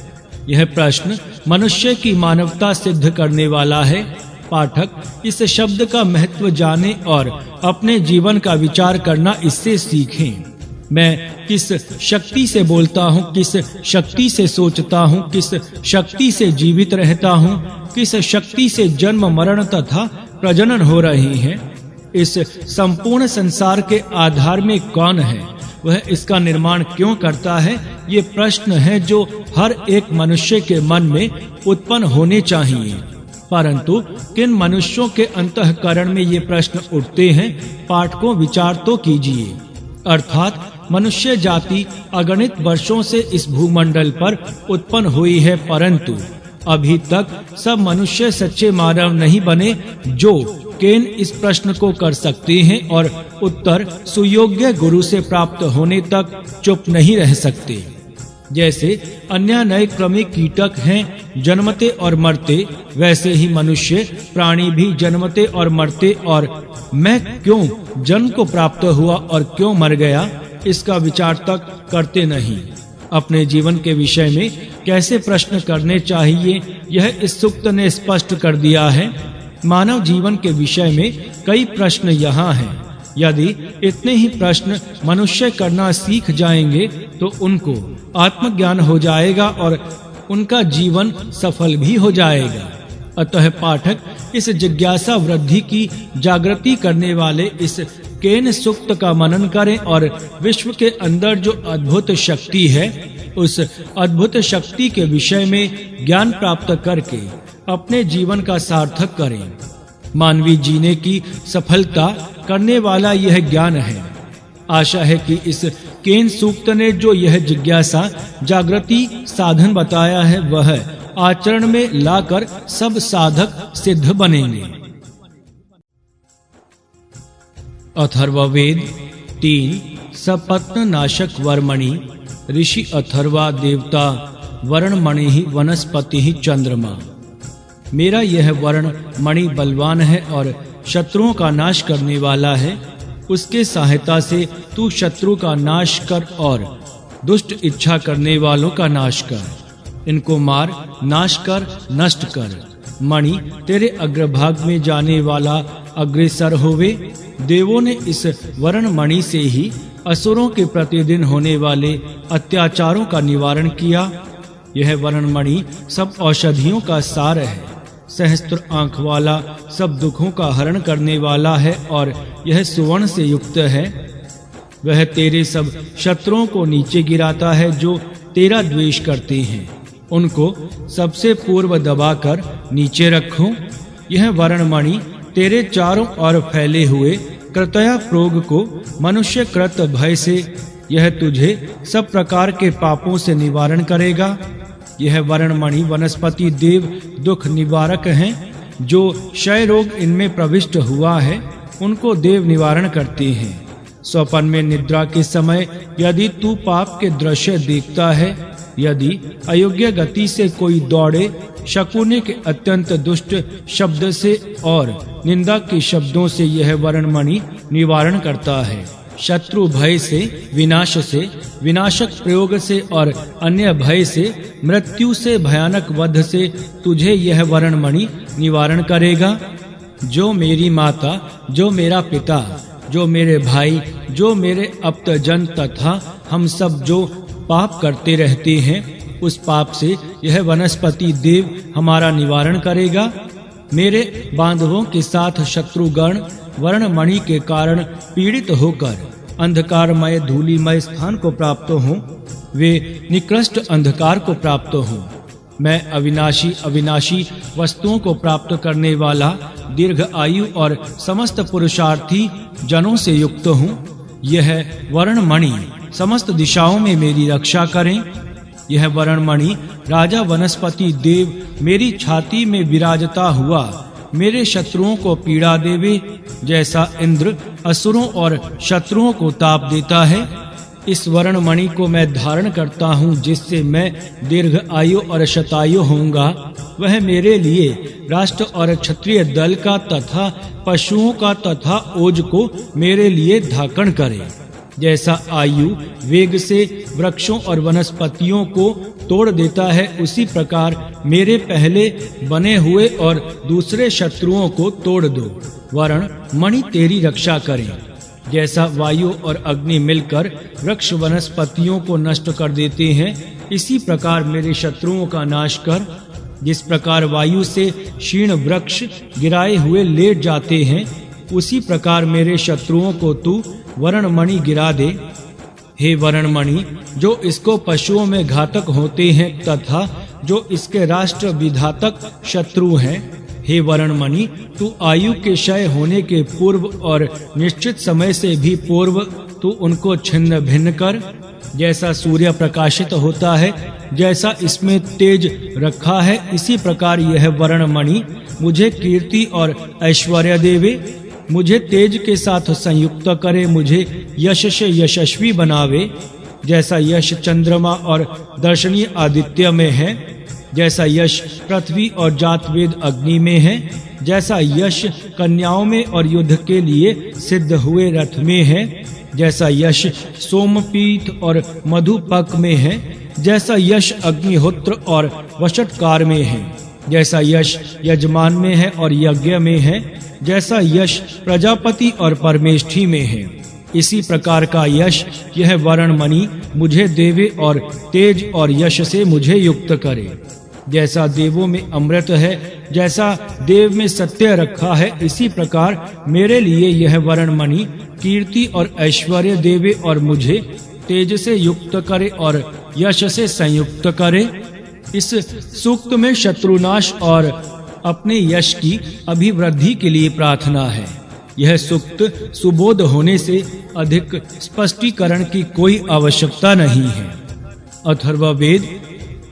यह प्रश्न मनुष्य की मानवता सिद्ध करने वाला है। पाठक इस शब्द का महत्व जाने और अपने जीवन का विचार करना इससे सीखें। मैं किस शक्ति से बोलता हूँ, किस शक्ति से सोचता हूँ, किस शक्ति से जीवित रहता हूँ, किस शक्ति से जन्म मरण तथा प्रजनन हो रही है। इस संपूर्ण संसार के आधार में कौन है, वह इसका निर्माण क्यों करता है, ये प्रश्न है जो हर एक मनुष्य के मन में उत्पन्न होने चाहिए। परंतु किन मनुष्यों के अंतःकरण में ये प्रश्न उठते हैं, पाठकों विचार तो कीजिए। अर्थात मनुष्य जाति अगणित वर्षों से इस भूमंडल पर उत्पन्न हुई है, परंतु अभी तक सब मनुष्य सच्चे मानव नहीं बने जो केन इस प्रश्न को कर सकते हैं और उत्तर सुयोग्य गुरु से प्राप्त होने तक चुप नहीं रह सकते। जैसे अन्य नए क्रमिक कीटक हैं, जन्मते और मरते, वैसे ही मनुष्य प्राणी भी जन्मते और मरते, और मैं क्यों जन्म को प्राप्त हुआ और क्यों मर गया, इसका विचार तक करते नहीं। अपने जीवन के विषय में कैसे प्रश्न करने चाहिए, यह इस सूक्त ने स्पष्ट कर दिया है। मानव जीवन के विषय में कई प्रश्न यहाँ हैं। यदि इतने ही प्रश्न मनुष्य करना सीख जाएंगे तो उनको आत्मज्ञान हो जाएगा और उनका जीवन सफल भी हो जाएगा। अतः पाठक इस जिज्ञासा वृद्धि की जागृति करने वाले इस केन सूक्त का मनन करें और विश्व के अंदर जो अद्भुत शक्ति है, उस अद्भुत शक्ति के विषय में ज्ञान प्राप्त करके अपने जीवन का सार्थक करें। मानवीय जीने की सफलता करने वाला यह ज्ञान है। आशा है कि इस केन सूक्त ने जो यह जिज्ञासा जागृति साधन बताया है, वह आचरण में लाकर सब साधक सिद्ध बनेंगे। अथर्ववेद 3 सपत्न नाशक वर्मणि ऋषि अथर्वा देवता वर्ण मणि ही वनस्पति ही चंद्रमा। मेरा यह वर्ण मणि बलवान है और शत्रुओं का नाश करने वाला है। उसके सहायता से तू शत्रु का नाश कर और दुष्ट इच्छा करने वालों का नाश कर। इनको मार, नाश कर, नष्ट कर। मणि तेरे अग्रभाग में जाने वाला अग्रसर होवे। देवों ने इस वर्ण मणि से ही असुरों के प्रतिदिन होने वाले अत्याचारों का निवारण किया। यह वर्ण मणि सब औषधियों का सार है, सहस्त्र आंख वाला, सब दुखों का हरण करने वाला है और यह सुवर्ण से युक्त है। वह तेरे सब शत्रुओं को नीचे गिराता है जो तेरा द्वेष करते हैं। उनको सबसे पूर्व दबाकर नीचे रखो। यह वर्ण मणि तेरे चारों ओर फैले हुए कृतया प्रोग को मनुष्य कृत भय से यह तुझे सब प्रकार के पापों से निवारण करेगा। यह वर्ण मणि वनस्पति देव दुख निवारक हैं। जो क्षय रोग इनमें प्रविष्ट हुआ है, उनको देव निवारण करते हैं। स्वप्न में निद्रा के समय यदि तू पाप के दृश्य देखता है, यदि अयोग्य गति से कोई दौड़े, शकुने के अत्यंत दुष्ट शब्द से और निंदा के शब्दों से यह वर्ण मणि निवारण करता है। शत्रु भय से, विनाशक प्रयोग से और अन्य भय से, मृत्यु से, भयानक वध से तुझे यह वर्ण मणि निवारण करेगा। जो मेरी माता, जो मेरा पिता, जो मेरे भाई, जो मेरे आप्तजन तथा हम सब जो पाप करते रहते हैं, उस पाप से यह वनस्पति देव हमारा निवारण करेगा। मेरे बांधवों के साथ शत्रुगण वर्ण मणि के कारण पीड़ित होकर अंधकारमय धूलिमय स्थान को प्राप्त हों, वे निकृष्ट अंधकार को प्राप्त हों। मैं अविनाशी वस्तुओं को प्राप्त करने वाला, दीर्घ आयु और समस्त पुरुषार्थी जनों से युक्त हूँ। यह वर्ण मणि समस्त दिशाओं में मेरी रक्षा करें। यह वर्ण मणि राजा वनस्पति देव मेरी छाती में विराजता हुआ मेरे शत्रुओं को पीड़ा देवे, जैसा इंद्र असुरों और शत्रुओं को ताप देता है। इस वर्ण मणि को मैं धारण करता हूँ, जिससे मैं दीर्घ आयु और शतायु होऊंगा। वह मेरे लिए राष्ट्र और क्षत्रिय दल का तथा पशुओं का तथा ओज को मेरे लिए धाकण करे। जैसा आयु वेग से वृक्षों और वनस्पतियों को तोड़ देता है, उसी प्रकार मेरे पहले बने हुए और दूसरे शत्रुओं को तोड़ दो। वर्ण मणि तेरी रक्षा करें। जैसा वायु और अग्नि मिलकर वृक्ष वनस्पतियों को नष्ट कर देते हैं, इसी प्रकार मेरे शत्रुओं का नाश कर। जिस प्रकार वायु से क्षीण वृक्ष गिराए हुए लेट जाते हैं, उसी प्रकार मेरे शत्रुओं को तू वर्ण मणि गिरा दे। हे वर्ण मणि, जो इसको पशुओं में घातक होते हैं तथा जो इसके राष्ट्र विधातक शत्रु हैं, हे वरणमणि, तू आयु के क्षय होने के पूर्व और निश्चित समय से भी पूर्व तू उनको छिन्न भिन्न कर। जैसा सूर्य प्रकाशित होता है, जैसा इसमें तेज रखा है, इसी प्रकार यह वरणमणि मुझे कीर्ति और ऐश्वर्य देवे, मुझे तेज के साथ संयुक्त करे, मुझे यश से यशस्वी बनावे। जैसा यश चंद्रमा और दर्शनीय आदित्य में है, जैसा यश पृथ्वी और जातवेद अग्नि में है, जैसा यश कन्याओं में और युद्ध के लिए सिद्ध हुए रथ में है, जैसा यश सोमपीठ और मधुपक में है, जैसा यश अग्निहोत्र और वषटकार में है, जैसा यश यजमान में है और यज्ञ में है, जैसा यश प्रजापति और परमेष्ठी में है, इसी प्रकार का यश यह वरणमणि मुझे देवे और तेज और यश से मुझे युक्त करे। जैसा देवों में अमृत है, जैसा देव में सत्य रखा है, इसी प्रकार मेरे लिए यह वरणमणि कीर्ति और ऐश्वर्य देवे और मुझे तेज से युक्त करे और यश से संयुक्त करे। इस सूक्त में शत्रुनाश और अपने यश की अभिवृद्धि के लिए प्रार्थना है। यह सूक्त सुबोध होने से अधिक स्पष्टीकरण की कोई आवश्यकता नहीं है। अथर्ववेद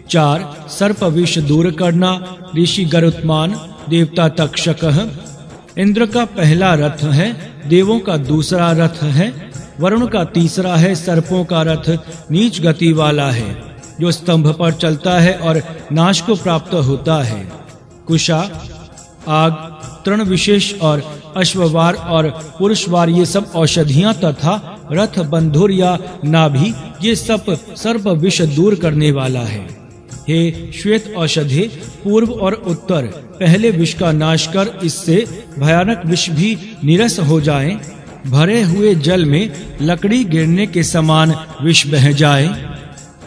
4 सर्प विष दूर करना। ऋषि गरुत्मान, देवता तक्षकः। इंद्र का पहला रथ है, देवों का दूसरा रथ है, वरुण का तीसरा है। सर्पों का रथ नीच गति वाला है, जो स्तंभ पर चलता है और नाश को प्राप्त होता है। कुशा, आग, तृण विशेष और अश्ववार और पुरुषवार ये सब औषधियां तथा रथ बंधुर या नाभि ये सब सर्प विष दूर करने वाला है। हे श्वेत औषधे, पूर्व और उत्तर पहले विष का नाश कर, इससे भयानक विष भी निरस हो जाए। भरे हुए जल में लकड़ी गिरने के समान विष बह जाए।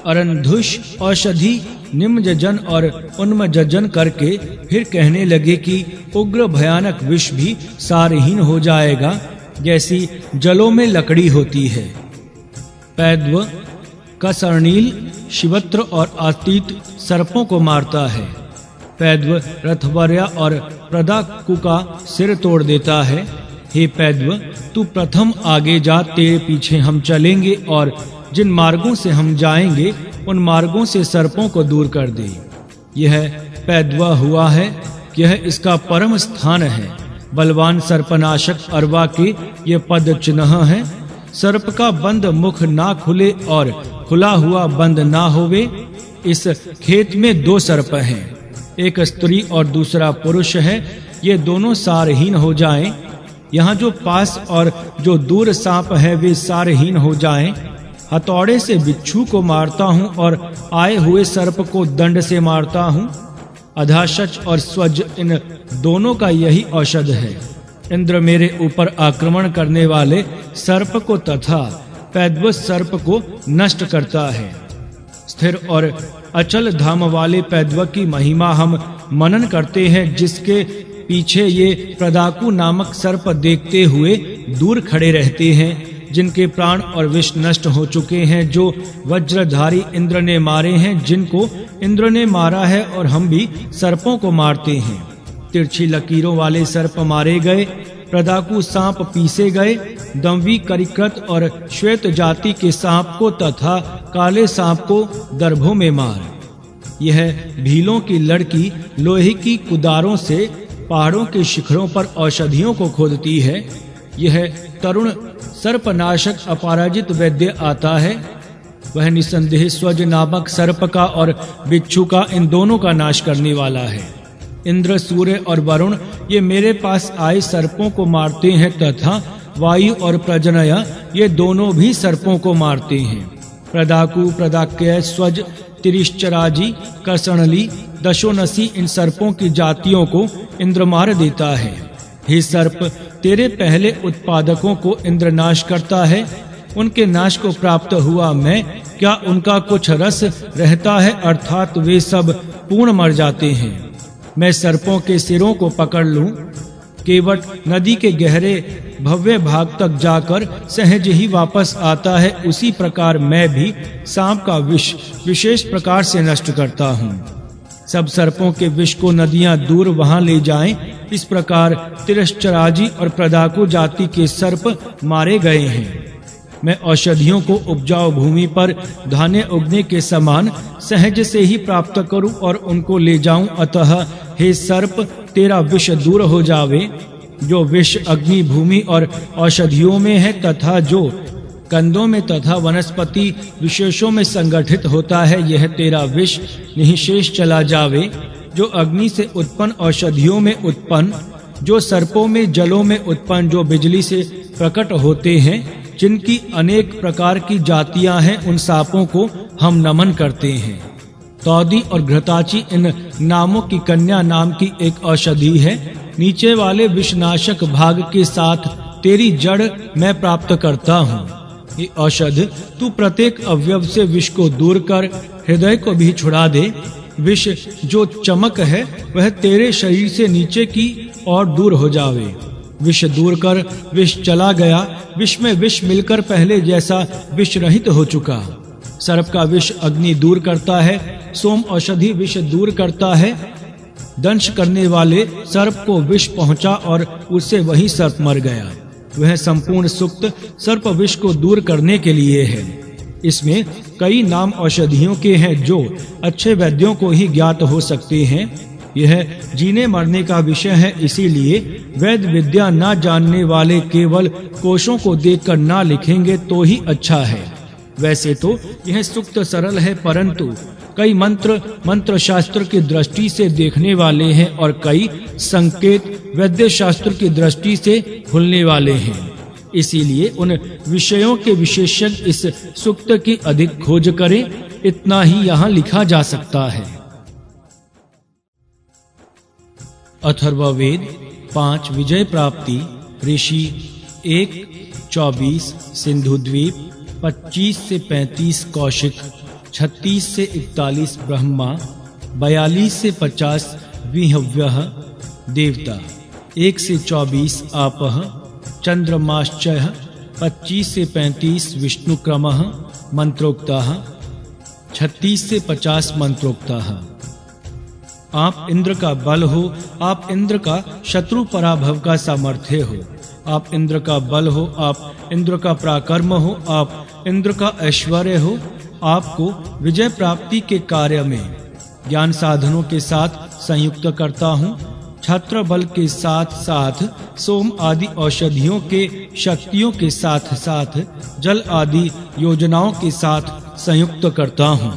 अरंधुष औषधि निम्नजन और उन्मजन करके फिर कहने लगे कि उग्र भयानक विष भी सारहीन हो जाएगा, जैसी जलों में लकड़ी होती है। पैद्व कसर्णील, शिवत्र और आतीत सर्पों को मारता है। पैद्व रथवर्या और प्रदाकु का सिर तोड़ देता है। हे पैद्व, तू प्रथम आगे जा, तेरे पीछे हम चलेंगे और जिन मार्गों से हम जाएंगे उन मार्गों से सर्पों को दूर कर दे। यह पैद्व हुआ है, यह इसका परम स्थान है। बलवान सर्पनाशक अरवा के ये पद चिन्ह है। सर्प का बंद मुख ना खुले और खुला हुआ बंद ना होवे। इस खेत में 2 सर्प हैं, एक स्त्री और दूसरा पुरुष है। ये दोनों सारहीन हो जाएं। यहाँ जो पास और जो दूर सांप है वे सारहीन हो जाएं। हथौड़े से बिच्छू को मारता हूँ और आए हुए सर्प को दंड से मारता हूँ। अधाशच और स्वज, इन दोनों का यही औषध है। इंद्र मेरे ऊपर आक्रमण करने वाले सर्प को तथा पैद्व सर्प को नष्ट करता है। स्थिर और अचल धाम वाले पैद्व की महिमा हम मनन करते हैं, जिसके पीछे ये प्रदाकु नामक सर्प देखते हुए दूर खड़े रहते हैं, जिनके प्राण और विष नष्ट हो चुके हैं, जो वज्रधारी इंद्र ने मारे हैं, जिनको इंद्र ने मारा है और हम भी सर्पों को मारते हैं। तिरछी लकीरों वाले सर्प मारे गए, प्रदाकु सांप पीसे गए। दंवी, करिकृत और श्वेत जाति के सांप को तथा काले सांप को दर्भों में मार। यह भीलों की लड़की लोहे की कुदारों से पहाड़ों के शिखरों पर औषधियों को खोदती है। यह तरुण सर्पनाशक अपराजित वैद्य आता है। वह निसंदेह स्वज नामक सर्प का और बिच्छू का, इन दोनों का नाश करने वाला है। इंद्र, सूर्य और वरुण ये मेरे पास आए सर्पों को मारते हैं तथा वायु और प्रजनया ये दोनों भी सर्पों को मारते हैं। प्रदाकु, प्रदाक्य, स्वज, तिरिश्चराजी, कसणली, दशोनसी इन सर्पों की जातियों को इंद्र मार देता है। हे सर्प, तेरे पहले उत्पादकों को इंद्र नाश करता है। उनके नाश को प्राप्त हुआ मैं, क्या उनका कुछ रस रहता है? अर्थात वे सब पूर्ण मर जाते हैं। मैं सर्पों के सिरों को पकड़ लूं, केवट नदी के गहरे भव्य भाग तक जाकर सहज ही वापस आता है, उसी प्रकार मैं भी सांप का विष विशेष प्रकार से नष्ट करता हूँ। सब सर्पों के विष को नदियां दूर वहां ले जाएं, इस प्रकार तिरश्चराजी और प्रदाकु जाति के सर्प मारे गए हैं। मैं औषधियों को उपजाऊ भूमि पर धान्य उगने के समान सहज से ही प्राप्त करूं और उनको ले जाऊं। अतः हे सर्प, तेरा विष दूर हो जावे। जो विष अग्नि, भूमि और औषधियों में है तथा जो कंदों में तथा वनस्पति विशेषों में संगठित होता है, यह तेरा विष निःशेष चला जावे। जो अग्नि से उत्पन्न, औषधियों में उत्पन्न, जो सर्पों में, जलों में उत्पन्न, जो बिजली से प्रकट होते हैं, जिनकी अनेक प्रकार की जातियां हैं, उन सांपों को हम नमन करते हैं। तौदी और घृताची इन नामों की कन्या नाम की एक औषधि है। नीचे वाले विषनाशक भाग के साथ तेरी जड़ मैं प्राप्त करता हूँ। ये औषध तू प्रत्येक अवयव से विष को दूर कर हृदय को भी छुड़ा दे। विष जो चमक है वह तेरे शरीर से नीचे की ओर दूर हो जावे। विष दूर कर विष चला गया। विष में विष मिलकर पहले जैसा विष रहित हो चुका। सर्प का विष अग्नि दूर करता है। सोम औषधि विष दूर करता है। दंश करने वाले सर्प को विष पहुंचा और उससे वही सर्प मर गया। वह संपूर्ण सुक्त सर्प विष को दूर करने के लिए है। इसमें कई नाम औषधियों के हैं जो अच्छे वैद्यों को ही ज्ञात हो सकते हैं। यह जीने मरने का विषय है, इसीलिए वैद्य विद्या न जानने वाले केवल कोशों को देखकर ना लिखेंगे तो ही अच्छा है। वैसे तो यह सूक्त सरल है, परंतु कई मंत्र शास्त्र की दृष्टि से देखने वाले हैं और कई संकेत वैद्य शास्त्र की दृष्टि से खुलने वाले हैं। इसीलिए उन विषयों के विशेषज्ञ इस सूक्त की अधिक खोज करें। इतना ही यहाँ लिखा जा सकता है। अथर्ववेद 5 विजय प्राप्ति ऋषि 1:24 सिंधु द्वीप 25 से 35 कौशिक 36 से 41 ब्रह्मा 42 से 50 विहव्यः देवता 1 से 24 आपः चंद्रमाश्चयः 25 से 35 विष्णु क्रमः मंत्रोक्तः 36 से 50 मंत्रोक्तः। आप इंद्र का बल हो, आप इंद्र का शत्रु पराभव का सामर्थ्य हो, आप इंद्र का बल हो, आप इंद्र का पराक्रम हो, आप इंद्र का ऐश्वर्य हो। आपको विजय प्राप्ति के कार्य में ज्ञान साधनों के साथ संयुक्त करता हूँ। छत्र बल के साथ साथ सोम आदि औषधियों के शक्तियों के साथ साथ जल आदि योजनाओं के साथ संयुक्त करता हूँ।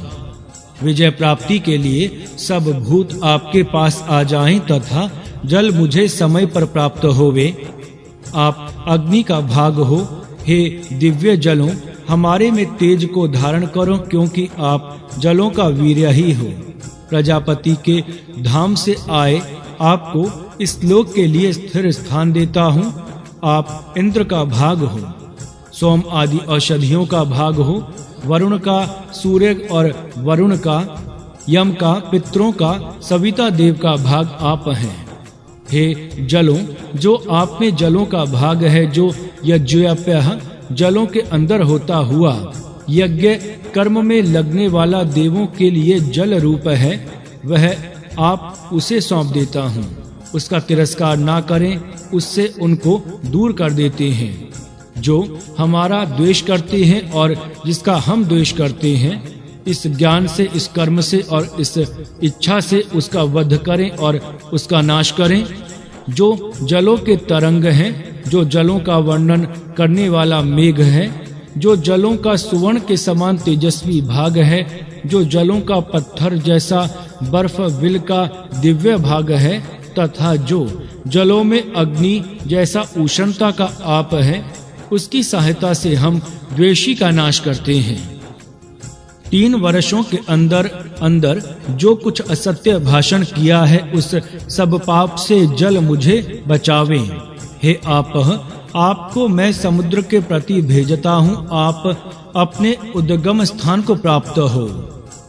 विजय प्राप्ति के लिए सब भूत आपके पास आ जाएं तथा जल मुझे समय पर प्राप्त होवे। आप अग्नि का भाग हो। हे दिव्य जलों, हमारे में तेज को धारण करो, क्योंकि आप जलों का वीर्य ही हो। प्रजापति के धाम से आए आपको इस लोक के लिए स्थिर स्थान देता हूँ। आप इंद्र का भाग हो। सोम आदि औषधियों का भाग हो। वरुण का, सूर्य और वरुण का, यम का, पितरों का, सविता देव का भाग आप हैं। हे जलों, जो आप में जलों का भाग है, जो यज्ञप्यः जलों के अंदर होता हुआ यज्ञ कर्म में लगने वाला देवों के लिए जल रूप है, वह आप उसे सौंप देता हूँ। उसका तिरस्कार ना करें, उससे उनको दूर कर देते हैं। जो हमारा द्वेष करते हैं और जिसका हम द्वेष करते हैं, इस ज्ञान से, इस कर्म से और इस इच्छा से उसका वध करें और उसका नाश करें। जो जलों के तरंग हैं, जो जलों का वर्णन करने वाला मेघ है, जो जलों का सुवर्ण के समान तेजस्वी भाग है, जो जलों का पत्थर जैसा बर्फ विल का दिव्य भाग है, तथा जो जलों में अग्नि जैसा उष्णता का आप है, उसकी सहायता से हम द्वेषी का नाश करते हैं। 3 वर्षों के अंदर जो कुछ असत्य भाषण किया है, उस सब पाप से जल मुझे बचावे। हे आपको मैं समुद्र के प्रति भेजता हूँ। आप अपने उद्गम स्थान को प्राप्त हो।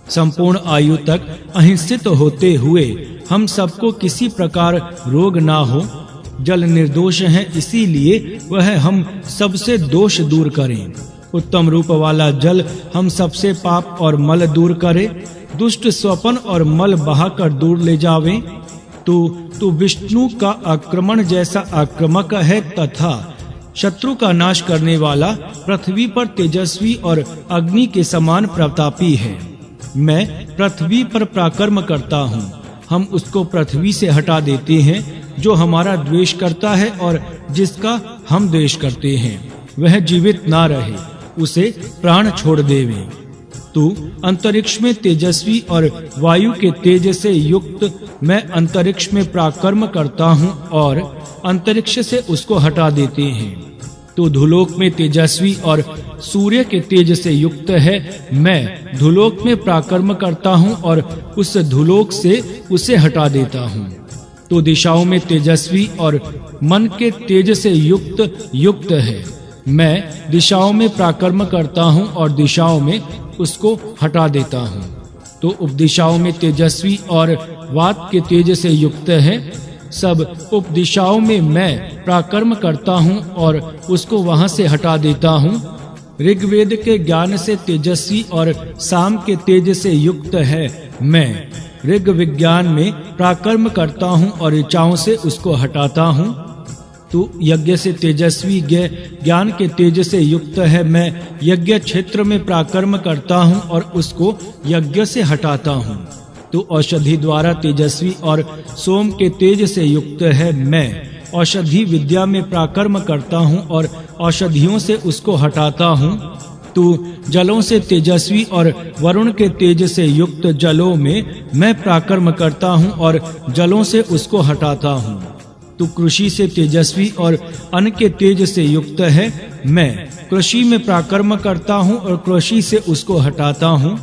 संपूर्ण आयु तक अहिंसित होते हुए हम सबको किसी प्रकार रोग ना हो। जल निर्दोष है, इसीलिए वह हम सबसे दोष दूर करें। उत्तम रूप वाला जल हम सबसे पाप और मल दूर करे। दुष्ट स्वपन और मल बहाकर दूर ले जावे। तू विष्णु का आक्रमण जैसा आक्रमक है तथा शत्रु का नाश करने वाला, पृथ्वी पर तेजस्वी और अग्नि के समान प्रतापी है। मैं पृथ्वी पर पराक्रम करता हूँ। हम उसको पृथ्वी से हटा देते हैं जो हमारा द्वेष करता है, और जिसका हम द्वेष करते हैं वह जीवित ना रहे, उसे प्राण छोड़ देवे। तू अंतरिक्ष में तेजस्वी और वायु के तेज से युक्त, मैं अंतरिक्ष में पराक्रम करता हूँ और अंतरिक्ष से उसको हटा देते हैं। तू धुलोक में तेजस्वी और सूर्य के तेज से युक्त है, मैं धुलोक में पराक्रम करता हूँ और उस धुलोक से उसे हटा देता हूँ। तू दिशाओं में तेजस्वी और मन के तेज से युक्त है, मैं दिशाओं में पराक्रम करता हूँ और दिशाओं में उसको हटा देता हूँ। तो उपदिशाओं में तेजस्वी और वात के तेज से युक्त है, सब उपदिशाओं में मैं पराक्रम करता हूँ और उसको वहां से हटा देता हूँ। ऋग्वेद के ज्ञान से तेजस्वी और साम के तेज से युक्त है, मैं ऋग विज्ञान में पराक्रम करता हूँ और ऋचाओं से उसको हटाता हूँ। तू यज्ञ से तेजस्वी ज्ञान के तेज से युक्त है, मैं यज्ञ क्षेत्र में पराक्रम करता हूँ और उसको यज्ञ से हटाता हूँ। तू औषधि द्वारा तेजस्वी और सोम के तेज से युक्त है, मैं औषधि विद्या में पराक्रम करता हूँ और औषधियों से उसको हटाता हूँ। तू जलों से तेजस्वी और वरुण के तेज से युक्त, जलों में मैं पराक्रम करता हूँ और जलों से उसको हटाता हूँ। तू कृषि से तेजस्वी और अन्न के तेज से युक्त है, मैं कृषि में पराक्रम करता हूँ और कृषि से उसको हटाता हूँ।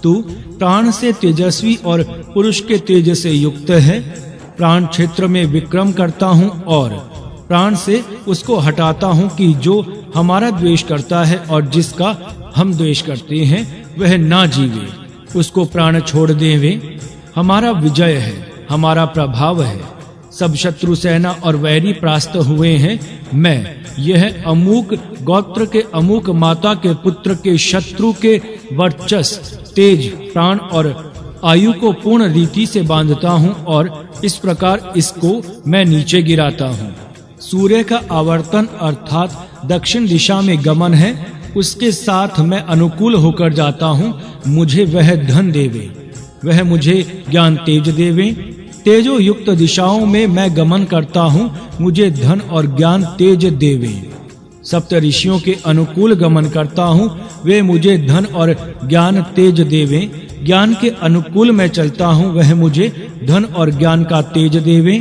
तू प्राण से तेजस्वी और पुरुष के तेज से युक्त है, प्राण क्षेत्र में विक्रम करता हूँ और प्राण से उसको हटाता हूँ कि जो हमारा द्वेष करता है और जिसका हम द्वेष करते हैं वह ना जीवे, उसको प्राण छोड़ देवे। हमारा विजय है, हमारा प्रभाव है, सब शत्रु सेना और वैरी परास्त हुए हैं। मैं यह अमूक गोत्र के अमूक माता के पुत्र के शत्रु के वर्चस्व, तेज, प्राण और आयु को पूर्ण रीति से बांधता हूँ और इस प्रकार इसको मैं नीचे गिराता हूँ। सूर्य का आवर्तन अर्थात दक्षिण दिशा में गमन है, उसके साथ मैं अनुकूल होकर जाता हूँ। मुझे वह धन देवे, वह मुझे ज्ञान तेज देवे। तेजो युक्त दिशाओं में मैं गमन करता हूँ, मुझे धन और ज्ञान तेज देवे। सप्त ऋषियों के अनुकूल गमन करता हूँ, वे मुझे धन और ज्ञान तेज देवे। ज्ञान के अनुकूल मैं चलता हूँ, वह मुझे धन और ज्ञान का तेज देवे।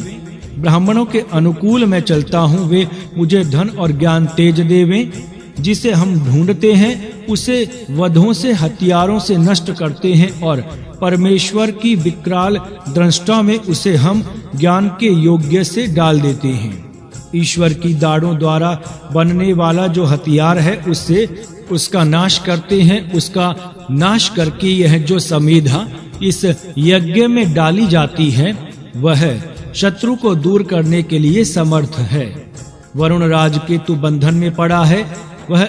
ब्राह्मणों के अनुकूल मैं चलता हूँ, वे मुझे धन और ज्ञान तेज देवे। जिसे हम ढूंढते हैं उसे वधों से, हथियारों से नष्ट करते हैं और परमेश्वर की विकराल दृष्टा में उसे हम ज्ञान के योग्य से डाल देते हैं। ईश्वर की दाढ़ों द्वारा बनने वाला जो हथियार है उससे उसका नाश करते हैं। उसका नाश करके यह जो समेधा इस यज्ञ में डाली जाती है वह शत्रु को दूर करने के लिए समर्थ है। वरुण राज केतु बंधन में पड़ा है, वह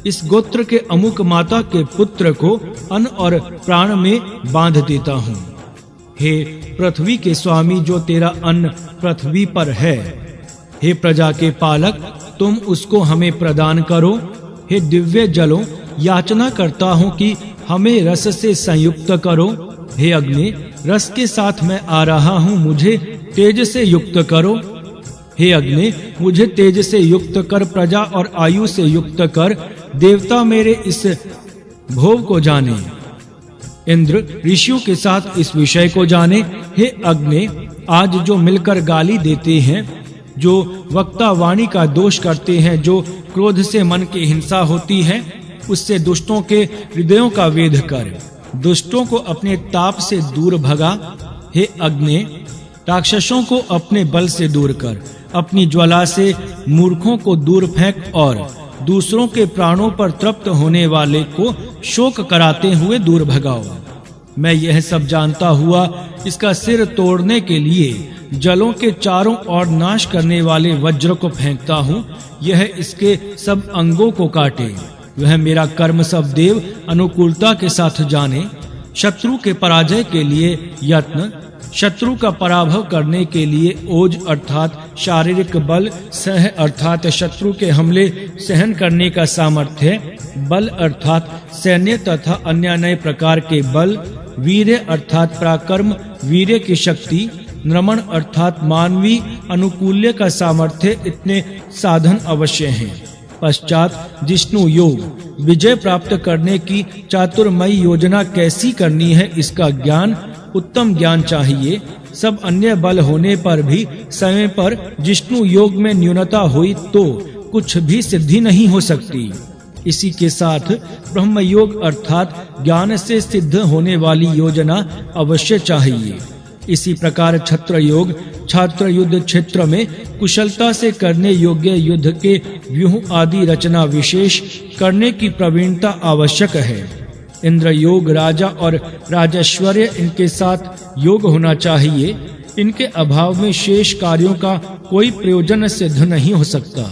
इस गोत्र के अमुक माता के पुत्र को अन्न और प्राण में बांध देता हूँ। हे पृथ्वी के स्वामी, जो तेरा अन्न पृथ्वी पर है, हे प्रजा के पालक, तुम उसको हमें प्रदान करो। हे दिव्य जलों, याचना करता हूँ कि हमें रस से संयुक्त करो। हे अग्नि, रस के साथ मैं आ रहा हूँ, मुझे तेज से युक्त करो। हे अग्नि, मुझे तेज से युक्त कर, प्रजा और आयु से युक्त कर। देवता मेरे इस भोग को जाने, इंद्र ऋषियों के साथ इस विषय को जाने। हे अग्नि, आज जो मिलकर गाली देते हैं, जो वक्ता वाणी का दोष करते हैं, जो क्रोध से मन की हिंसा होती है, उससे दुष्टों के हृदयों का वेध कर, दुष्टों को अपने ताप से दूर भगा। हे अग्नि, राक्षसों को अपने बल से दूर कर, अपनी ज्वाला से मूर्खों को दूर फेंक और दूसरों के प्राणों पर तृप्त होने वाले को शोक कराते हुए दूर भगाओ। मैं यह सब जानता हुआ इसका सिर तोड़ने के लिए जलों के चारों ओर नाश करने वाले वज्र को फेंकता हूँ, यह इसके सब अंगों को काटे। वह मेरा कर्म सब देव अनुकूलता के साथ जाने। शत्रु के पराजय के लिए यत्न, शत्रु का पराभव करने के लिए ओज अर्थात शारीरिक बल, सह अर्थात शत्रु के हमले सहन करने का सामर्थ्य, बल अर्थात सैन्य तथा अन्य नए प्रकार के बल, वीर्य अर्थात पराक्रम, वीर्य की शक्ति, नमन अर्थात मानवीय अनुकूल्य का सामर्थ्य, इतने साधन अवश्य हैं। पश्चात जिष्णु योग, विजय प्राप्त करने की चातुर्मयी योजना कैसी करनी है इसका ज्ञान, उत्तम ज्ञान चाहिए। सब अन्य बल होने पर भी समय पर जिष्णु योग में न्यूनता हुई तो कुछ भी सिद्धि नहीं हो सकती। इसी के साथ ब्रह्म योग अर्थात ज्ञान से सिद्ध होने वाली योजना अवश्य चाहिए। इसी प्रकार छत्र योग, छात्र युद्ध क्षेत्र में कुशलता से करने योग्य युद्ध के व्यूह आदि रचना विशेष करने की प्रवीणता आवश्यक है। इंद्र योग, राजा और राजैश्वर्य इनके साथ योग होना चाहिए। इनके अभाव में शेष कार्यों का कोई प्रयोजन सिद्ध नहीं हो सकता।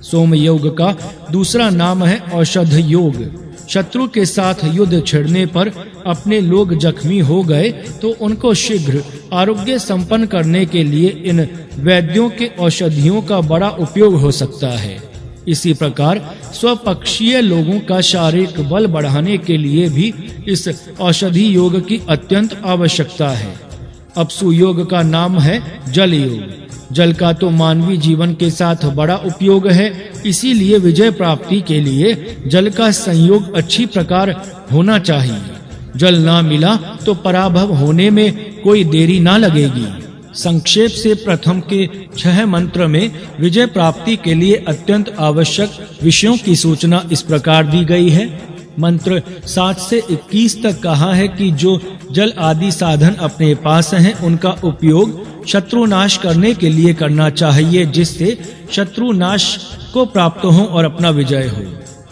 सोम योग का दूसरा नाम है औषध योग। शत्रु के साथ युद्ध छिड़ने पर अपने लोग जख्मी हो गए तो उनको शीघ्र आरोग्य संपन्न करने के लिए इन वैद्यों के औषधियों का बड़ा उपयोग हो सकता है। इसी प्रकार स्वपक्षीय लोगों का शारीरिक बल बढ़ाने के लिए भी इस औषधि योग की अत्यंत आवश्यकता है। अपसु योग का नाम है जल योग। जल का तो मानवीय जीवन के साथ बड़ा उपयोग है, इसीलिए विजय प्राप्ति के लिए जल का संयोग अच्छी प्रकार होना चाहिए। जल ना मिला तो पराभव होने में कोई देरी ना लगेगी। संक्षेप से प्रथम के 6 मंत्र में विजय प्राप्ति के लिए अत्यंत आवश्यक विषयों की सूचना इस प्रकार दी गई है। मंत्र 7 से 21 तक कहा है कि जो जल आदि साधन अपने पास हैं उनका उपयोग शत्रु नाश करने के लिए करना चाहिए, जिससे शत्रु नाश को प्राप्त हो और अपना विजय हो।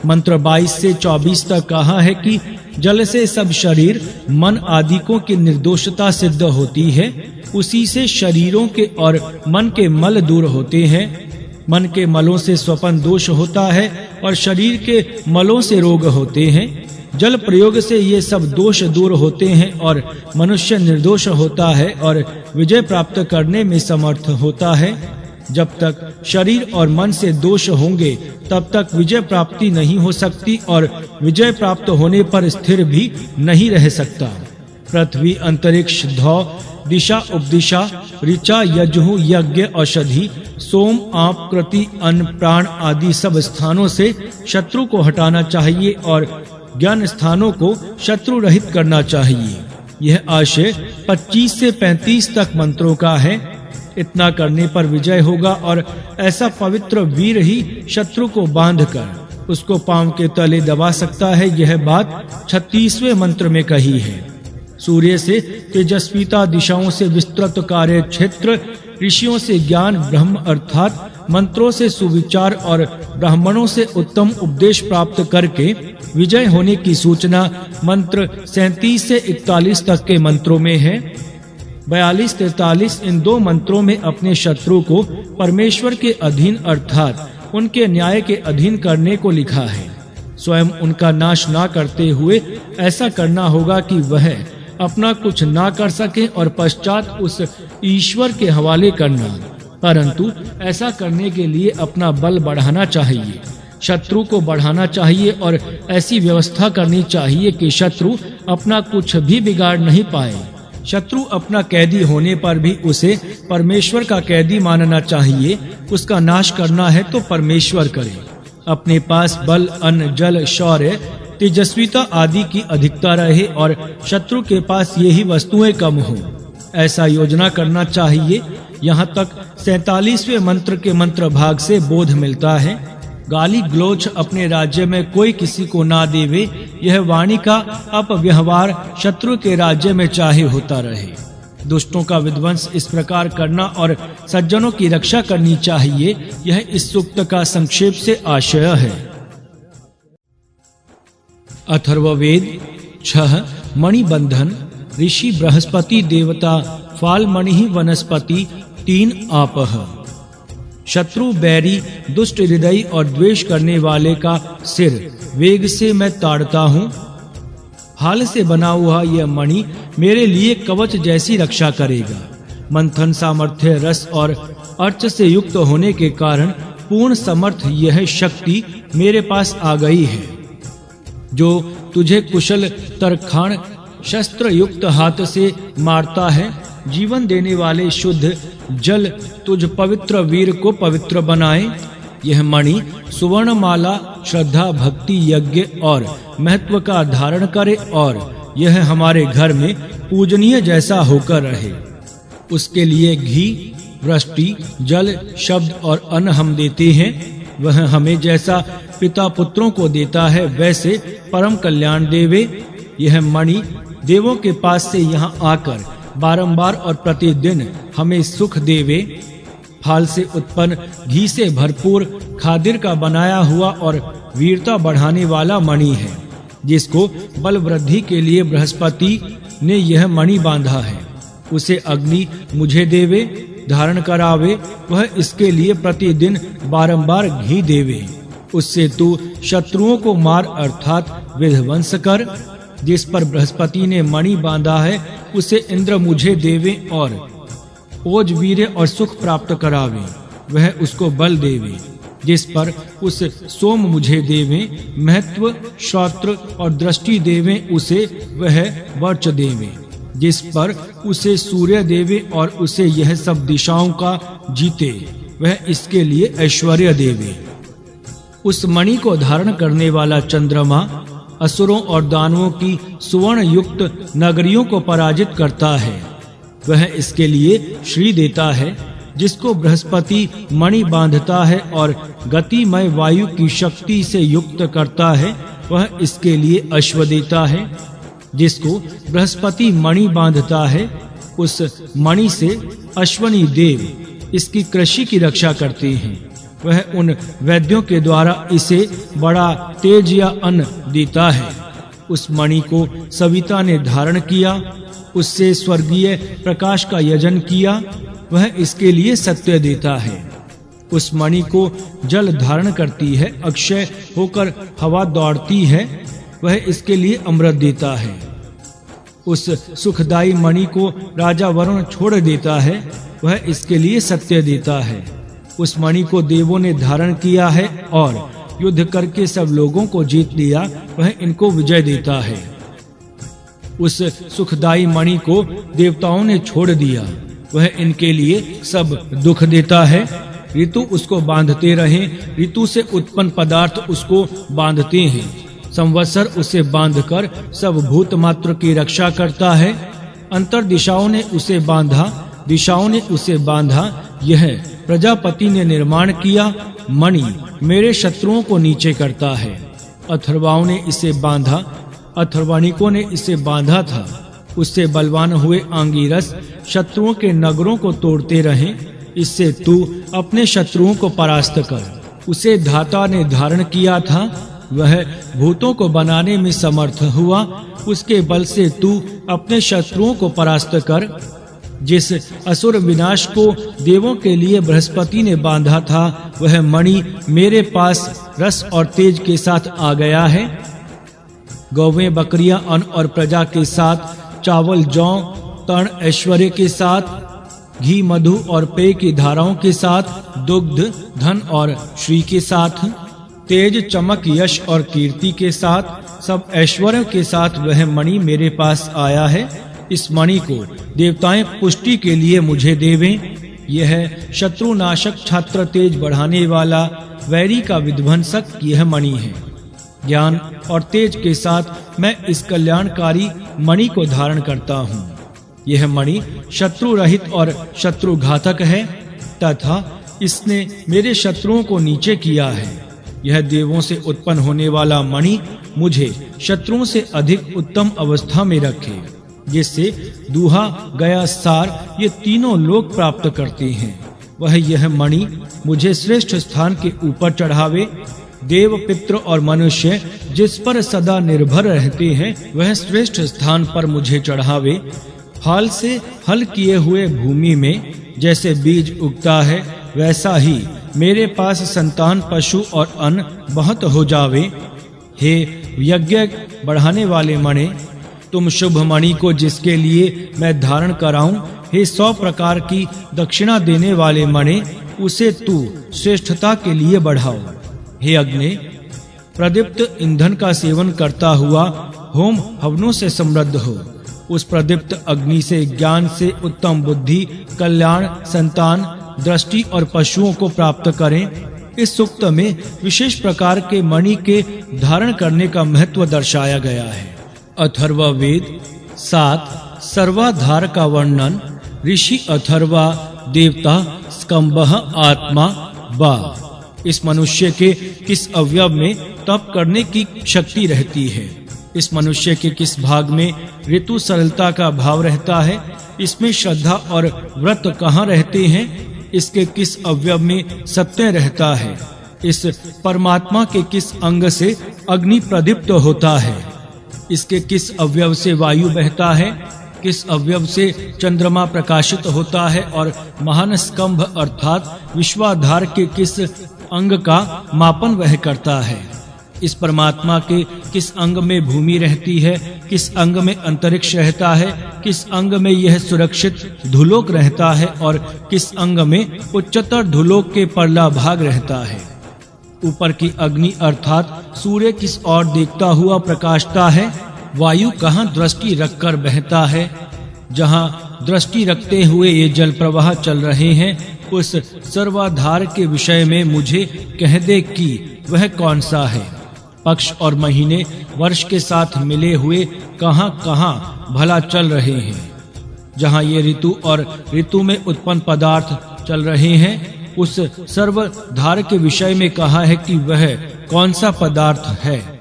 मंत्र 22 से 24 तक कहा है कि जल से सब शरीर, मन आदिकों की निर्दोषता सिद्ध होती है। उसी से शरीरों के और मन के मल दूर होते हैं। मन के मलों से स्वपन दोष होता है और शरीर के मलों से रोग होते हैं। जल प्रयोग से ये सब दोष दूर होते हैं और मनुष्य निर्दोष होता है और विजय प्राप्त करने में समर्थ होता है। जब तक शरीर और मन से दोष होंगे तब तक विजय प्राप्ति नहीं हो सकती और विजय प्राप्त होने पर स्थिर भी नहीं रह सकता। पृथ्वी, अंतरिक्ष, धौ, दिशा, उपदिशा, ऋचा, यजुः, यज्ञ, औषधि, सोम, आप, कृति, अन्न, प्राण आदि सब स्थानों से शत्रु को हटाना चाहिए और ज्ञान स्थानों को शत्रु रहित करना चाहिए। यह आशय 25 से 35 तक मंत्रों का है। इतना करने पर विजय होगा और ऐसा पवित्र वीर ही शत्रु को बांधकर उसको पांव के तले दबा सकता है। यह बात 36वें मंत्र में कही है। सूर्य से तेजस्विता, दिशाओं से विस्तृत कार्य क्षेत्र, ऋषियों से ज्ञान, ब्रह्म अर्थात मंत्रों से सुविचार और ब्राह्मणों से उत्तम उपदेश प्राप्त करके विजय होने की सूचना मंत्र 37 से 41 तक के मंत्रों में है। 42-43 इन 2 मंत्रों में अपने शत्रु को परमेश्वर के अधीन अर्थात उनके न्याय के अधीन करने को लिखा है। स्वयं उनका नाश ना करते हुए ऐसा करना होगा कि वह अपना कुछ ना कर सके और पश्चात उस ईश्वर के हवाले करना। परंतु ऐसा करने के लिए अपना बल बढ़ाना चाहिए, शत्रु को बढ़ाना चाहिए और ऐसी व्यवस्था करनी चाहिए कि शत्रु अपना कुछ भी बिगाड़ नहीं पाए। शत्रु अपना कैदी होने पर भी उसे परमेश्वर का कैदी मानना चाहिए। उसका नाश करना है तो परमेश्वर करे। अपने पास बल, अन्न, जल, शौर्य, तेजस्विता आदि की अधिकता रहे और शत्रु के पास यही वस्तुएं कम हो, ऐसा योजना करना चाहिए। यहाँ तक 47वें मंत्र के मंत्र भाग से बोध मिलता है। गाली गलोच अपने राज्य में कोई किसी को ना देवे, यह वाणी का अपव्यवहार शत्रु के राज्य में चाहे होता रहे। दुष्टों का विध्वंस इस प्रकार करना और सज्जनों की रक्षा करनी चाहिए, यह इस सूक्त का संक्षेप से आशय है। अथर्ववेद 6 मणिबंधन, ऋषि बृहस्पति देवता, फालमणि वनस्पति, 3 आपः। शत्रु, बैरी, दुष्ट हृदय और द्वेष करने वाले का सिर वेग से मैं ताड़ता हूँ। हाल से बना हुआ यह मणि मेरे लिए कवच जैसी रक्षा करेगा। मंथन सामर्थ्य रस और अर्च से युक्त होने के कारण पूर्ण समर्थ यह शक्ति मेरे पास आ गई है। जो तुझे कुशल तरखान शस्त्र युक्त हाथ से मारता है, जीवन देने वाले शुद्ध जल तुझ पवित्र वीर को पवित्र बनाए। यह मणि सुवर्ण माला श्रद्धा भक्ति यज्ञ और महत्व का धारण करे और यह हमारे घर में पूजनीय जैसा होकर रहे। उसके लिए घी वृष्टि जल शब्द और अन्न हम देते हैं। वह हमें जैसा पिता पुत्रों को देता है वैसे परम कल्याण देवे। यह मणि देवों के पास से यहाँ आकर बारंबार और प्रतिदिन हमें सुख देवे। फाल से उत्पन्न घी से भरपूर खादिर का बनाया हुआ और वीरता बढ़ाने वाला मणि है, जिसको बल वृद्धि के लिए बृहस्पति ने यह मणि बांधा है। उसे अग्नि मुझे देवे धारण करावे, वह इसके लिए प्रतिदिन बारंबार घी देवे। उससे तू शत्रुओं को मार अर्थात विध्वंस कर। जिस पर बृहस्पति ने मणि बांधा है उसे इंद्र मुझे देवे और ओज वीर्य और सुख प्राप्त करावे, वह उसको बल देवे। जिस पर उस सोम मुझे देवे महत्व श्रोत्र और दृष्टि देवे, उसे वह वर्च देवे। जिस पर उसे सूर्य देवे और उसे यह सब दिशाओं का जीते, वह इसके लिए ऐश्वर्य देवे। उस मणि को धारण करने वाला चंद्रमा असुरों और दानवों की सुवर्ण युक्त नगरियों को पराजित करता है। वह इसके लिए श्री देता है। जिसको बृहस्पति मणि बांधता है और गतिमय वायु की शक्ति से युक्त करता है, वह इसके लिए अश्व देता है। जिसको बृहस्पति मणि बांधता है, उस मणि से अश्वनी देव इसकी कृषि की रक्षा करते हैं। वह उन वैद्यों के द्वारा इसे बड़ा तेज या अन्न देता है। उस मणि को सविता ने धारण किया, उससे स्वर्गीय प्रकाश का यजन किया, वह इसके लिए सत्य देता है। उस मणि को जल धारण करती है, अक्षय होकर हवा दौड़ती है, वह इसके लिए अमृत देता है। उस सुखदायी मणि को राजा वरुण छोड़ देता है, वह इसके लिए सत्य देता है। उस मणि को देवों ने धारण किया है और युद्ध करके सब लोगों को जीत लिया, वह इनको विजय देता है। उस सुखदायी मणि को देवताओं ने छोड़ दिया, वह इनके लिए सब दुख देता है। ऋतु उसको बांधते रहे, ऋतु से उत्पन्न पदार्थ उसको बांधते हैं। संवत्सर उसे बांधकर सब भूत मात्र की रक्षा करता है। अंतर दिशाओं ने उसे बांधा, दिशाओं ने उसे बांधा। यह प्रजापति ने निर्माण किया मणि मेरे शत्रुओं को नीचे करता है। अथर्वाओं ने इसे बांधा, अथर्वाणिकों ने इसे बांधा था। उससे बलवान हुए आंगिरस शत्रुओं के नगरों को तोड़ते रहे। इससे तू अपने शत्रुओं को परास्त कर। उसे धाता ने धारण किया था, वह भूतों को बनाने में समर्थ हुआ। उसके बल से तू अपने शत्रुओं को परास्त कर। जिस असुर विनाश को देवों के लिए बृहस्पति ने बांधा था, वह मणि मेरे पास रस और तेज के साथ आ गया है। गौवें बकरियां अन्न और प्रजा के साथ, चावल जौ तण ऐश्वर्य के साथ, घी मधु और पेय की धाराओं के साथ, दुग्ध धन और श्री के साथ, तेज चमक यश और कीर्ति के साथ, सब ऐश्वर्य के साथ वह मणि मेरे पास आया है। इस मणि को देवताएं पुष्टि के लिए मुझे देवें। यह शत्रु नाशक छात्र तेज बढ़ाने वाला वैरी का विध्वंसक यह मणि है। ज्ञान और तेज के साथ मैं इस कल्याणकारी मणि को धारण करता हूँ। यह मणि शत्रु रहित और शत्रु घातक है तथा इसने मेरे शत्रुओं को नीचे किया है। यह देवों से उत्पन्न होने वाला मणि मुझे शत्रुओं से अधिक उत्तम अवस्था में रखे, जिससे दूहा गया सार ये तीनों लोक प्राप्त करते हैं। वह यह मणि मुझे श्रेष्ठ स्थान के ऊपर चढ़ावे। देव पितृ और मनुष्य जिस पर सदा निर्भर रहते हैं, वह श्रेष्ठ स्थान पर मुझे चढ़ावे। हाल से हल किए हुए भूमि में जैसे बीज उगता है, वैसा ही मेरे पास संतान पशु और अन्न बहुत हो जावे। हे यज्ञ बढ़ाने वाले मणि, तुम शुभ मणि को जिसके लिए मैं धारण कराऊं, हे 100 प्रकार की दक्षिणा देने वाले मणि, उसे तू श्रेष्ठता के लिए बढ़ाओ। हे अग्नि, प्रदीप्त ईंधन का सेवन करता हुआ होम हवनों से समृद्ध हो। उस प्रदीप्त अग्नि से ज्ञान से उत्तम बुद्धि, कल्याण, संतान, दृष्टि और पशुओं को प्राप्त करें। इस सूक्त में विशेष प्रकार के मणि के धारण करने का महत्व दर्शाया गया है। अथर्ववेद 7 सर्वाधार का वर्णन। ऋषि अथर्वा, देवता स्कंभः आत्मा बा। इस मनुष्य के किस अवयव में तप करने की शक्ति रहती है? इस मनुष्य के किस भाग में ऋतु सरलता का भाव रहता है? इसमें श्रद्धा और व्रत कहाँ रहते हैं? इसके किस अवयव में सत्य रहता है? इस परमात्मा के किस अंग से अग्नि प्रदीप्त होता है? इसके किस अवयव से वायु बहता है? किस अवयव से चंद्रमा प्रकाशित होता है? और महान स्कंभ अर्थात विश्वाधार के किस अंग का मापन वह करता है? इस परमात्मा के किस अंग में भूमि रहती है? किस अंग में अंतरिक्ष रहता है? किस अंग में यह सुरक्षित धुलोक रहता है? और किस अंग में उच्चतर धुलोक के परला भाग रहता है? ऊपर की अग्नि अर्थात सूर्य किस ओर देखता हुआ प्रकाशता है? वायु कहाँ दृष्टि रखकर बहता है? जहाँ दृष्टि रखते हुए ये जल प्रवाह चल रहे हैं, उस सर्वाधार के विषय में मुझे कह दे कि वह कौन सा है। पक्ष और महीने वर्ष के साथ मिले हुए कहाँ भला चल रहे हैं? जहाँ ये ऋतु और ऋतु में उत्पन्न पदार्थ चल रहे हैं, उस सर्वधार के विषय में कहा है कि वह कौन सा पदार्थ है।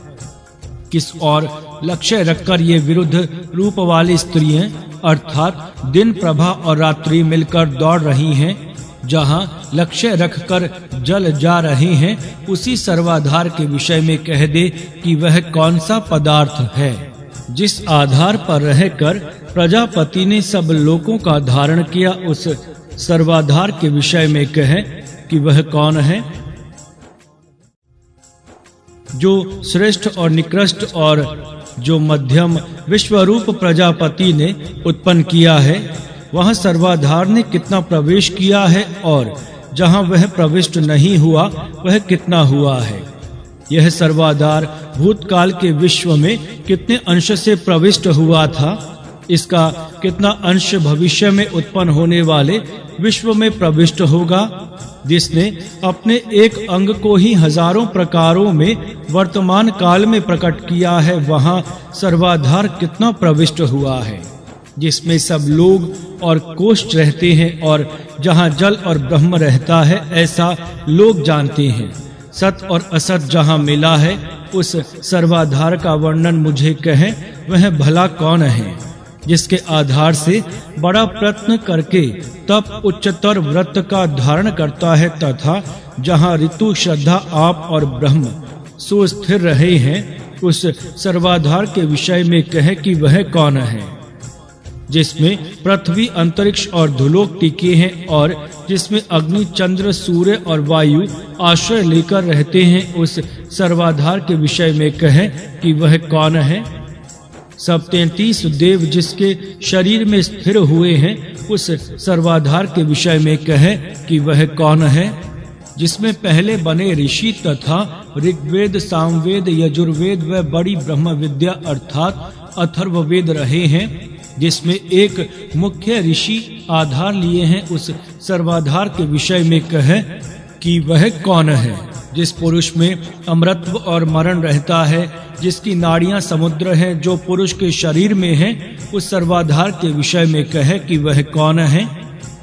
किस और लक्ष्य रखकर ये विरुद्ध रूप वाली स्त्रियां अर्थात दिन, प्रभा और रात्रि मिलकर दौड़ रही हैं। जहाँ लक्ष्य रखकर जल जा रहे हैं, उसी सर्वाधार के विषय में कह दे कि वह कौन सा पदार्थ है। जिस आधार पर रहकर प्रजापति ने सब लोकों का धारण किया, उस सर्वाधार के विषय में कहे कि वह कौन है। जो श्रेष्ठ और निकृष्ट और जो मध्यम विश्वरूप प्रजापति ने उत्पन्न किया है, वह सर्वाधार ने कितना प्रवेश किया है, और जहाँ वह प्रविष्ट नहीं हुआ वह कितना हुआ है। यह सर्वाधार भूतकाल के विश्व में कितने अंश से प्रविष्ट हुआ था, इसका कितना अंश भविष्य में उत्पन्न होने वाले विश्व में प्रविष्ट होगा। जिसने अपने एक अंग को ही हजारों प्रकारों में वर्तमान काल में प्रकट किया है, वहाँ सर्वाधार कितना प्रविष्ट हुआ है। जिसमें सब लोग और कोष्ठ रहते हैं, और जहाँ जल और ब्रह्म रहता है, ऐसा लोग जानते हैं। सत और असत जहाँ मिला है, उस सर्वाधार का वर्णन मुझे कहें, वह भला कौन है। जिसके आधार से बड़ा प्रयत्न करके तप उच्चतर व्रत का धारण करता है, तथा जहाँ ऋतु, श्रद्धा, आप और ब्रह्म सुस्थिर रहे हैं, उस सर्वाधार के विषय में कहे कि वह कौन है। जिसमें पृथ्वी, अंतरिक्ष और धुलोक टिके हैं, और जिसमें अग्नि, चंद्र, सूर्य और वायु आश्रय लेकर रहते हैं, उस सर्वाधार के विषय में कहे कि वह कौन है। सब 33 देव जिसके शरीर में स्थिर हुए हैं, उस सर्वाधार के विषय में कहे कि वह कौन है। जिसमें पहले बने ऋषि तथा ऋग्वेद, सामवेद, यजुर्वेद व बड़ी ब्रह्म विद्या अर्थात अथर्ववेद रहे हैं, जिसमें एक मुख्य ऋषि आधार लिए हैं, उस सर्वाधार के विषय में कहे कि वह कौन है। जिस पुरुष में अमरत्व और मरण रहता है, जिसकी नाड़ियां समुद्र हैं, जो पुरुष के शरीर में है, उस सर्वाधार के विषय में कहे कि वह कौन है।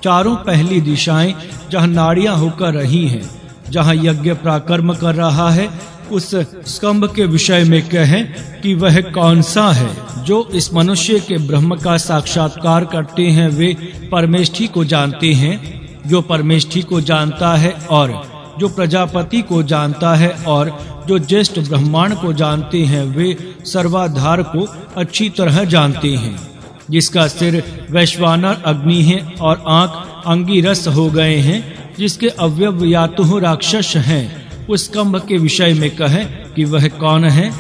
चारों पहली दिशाएं जहाँ नाड़ियां होकर रही हैं, जहाँ यज्ञ पराक्रम कर रहा है, उस स्कंभ के विषय में कहे कि वह कौन सा है। जो इस मनुष्य के ब्रह्म का साक्षात्कार करते हैं, वे परमेष्ठी को जानते हैं। जो परमेष्ठी को जानता है, और जो प्रजापति को जानता है, और जो ज्येष्ठ ब्रह्मांड को जानते हैं, वे सर्वाधार को अच्छी तरह जानते हैं। जिसका सिर वैश्वानर अग्नि है और आंख अंगिरस हो गए हैं, जिसके अवयव यातुह राक्षस हैं, उस स्तंभ के विषय में कहे कि वह कौन है।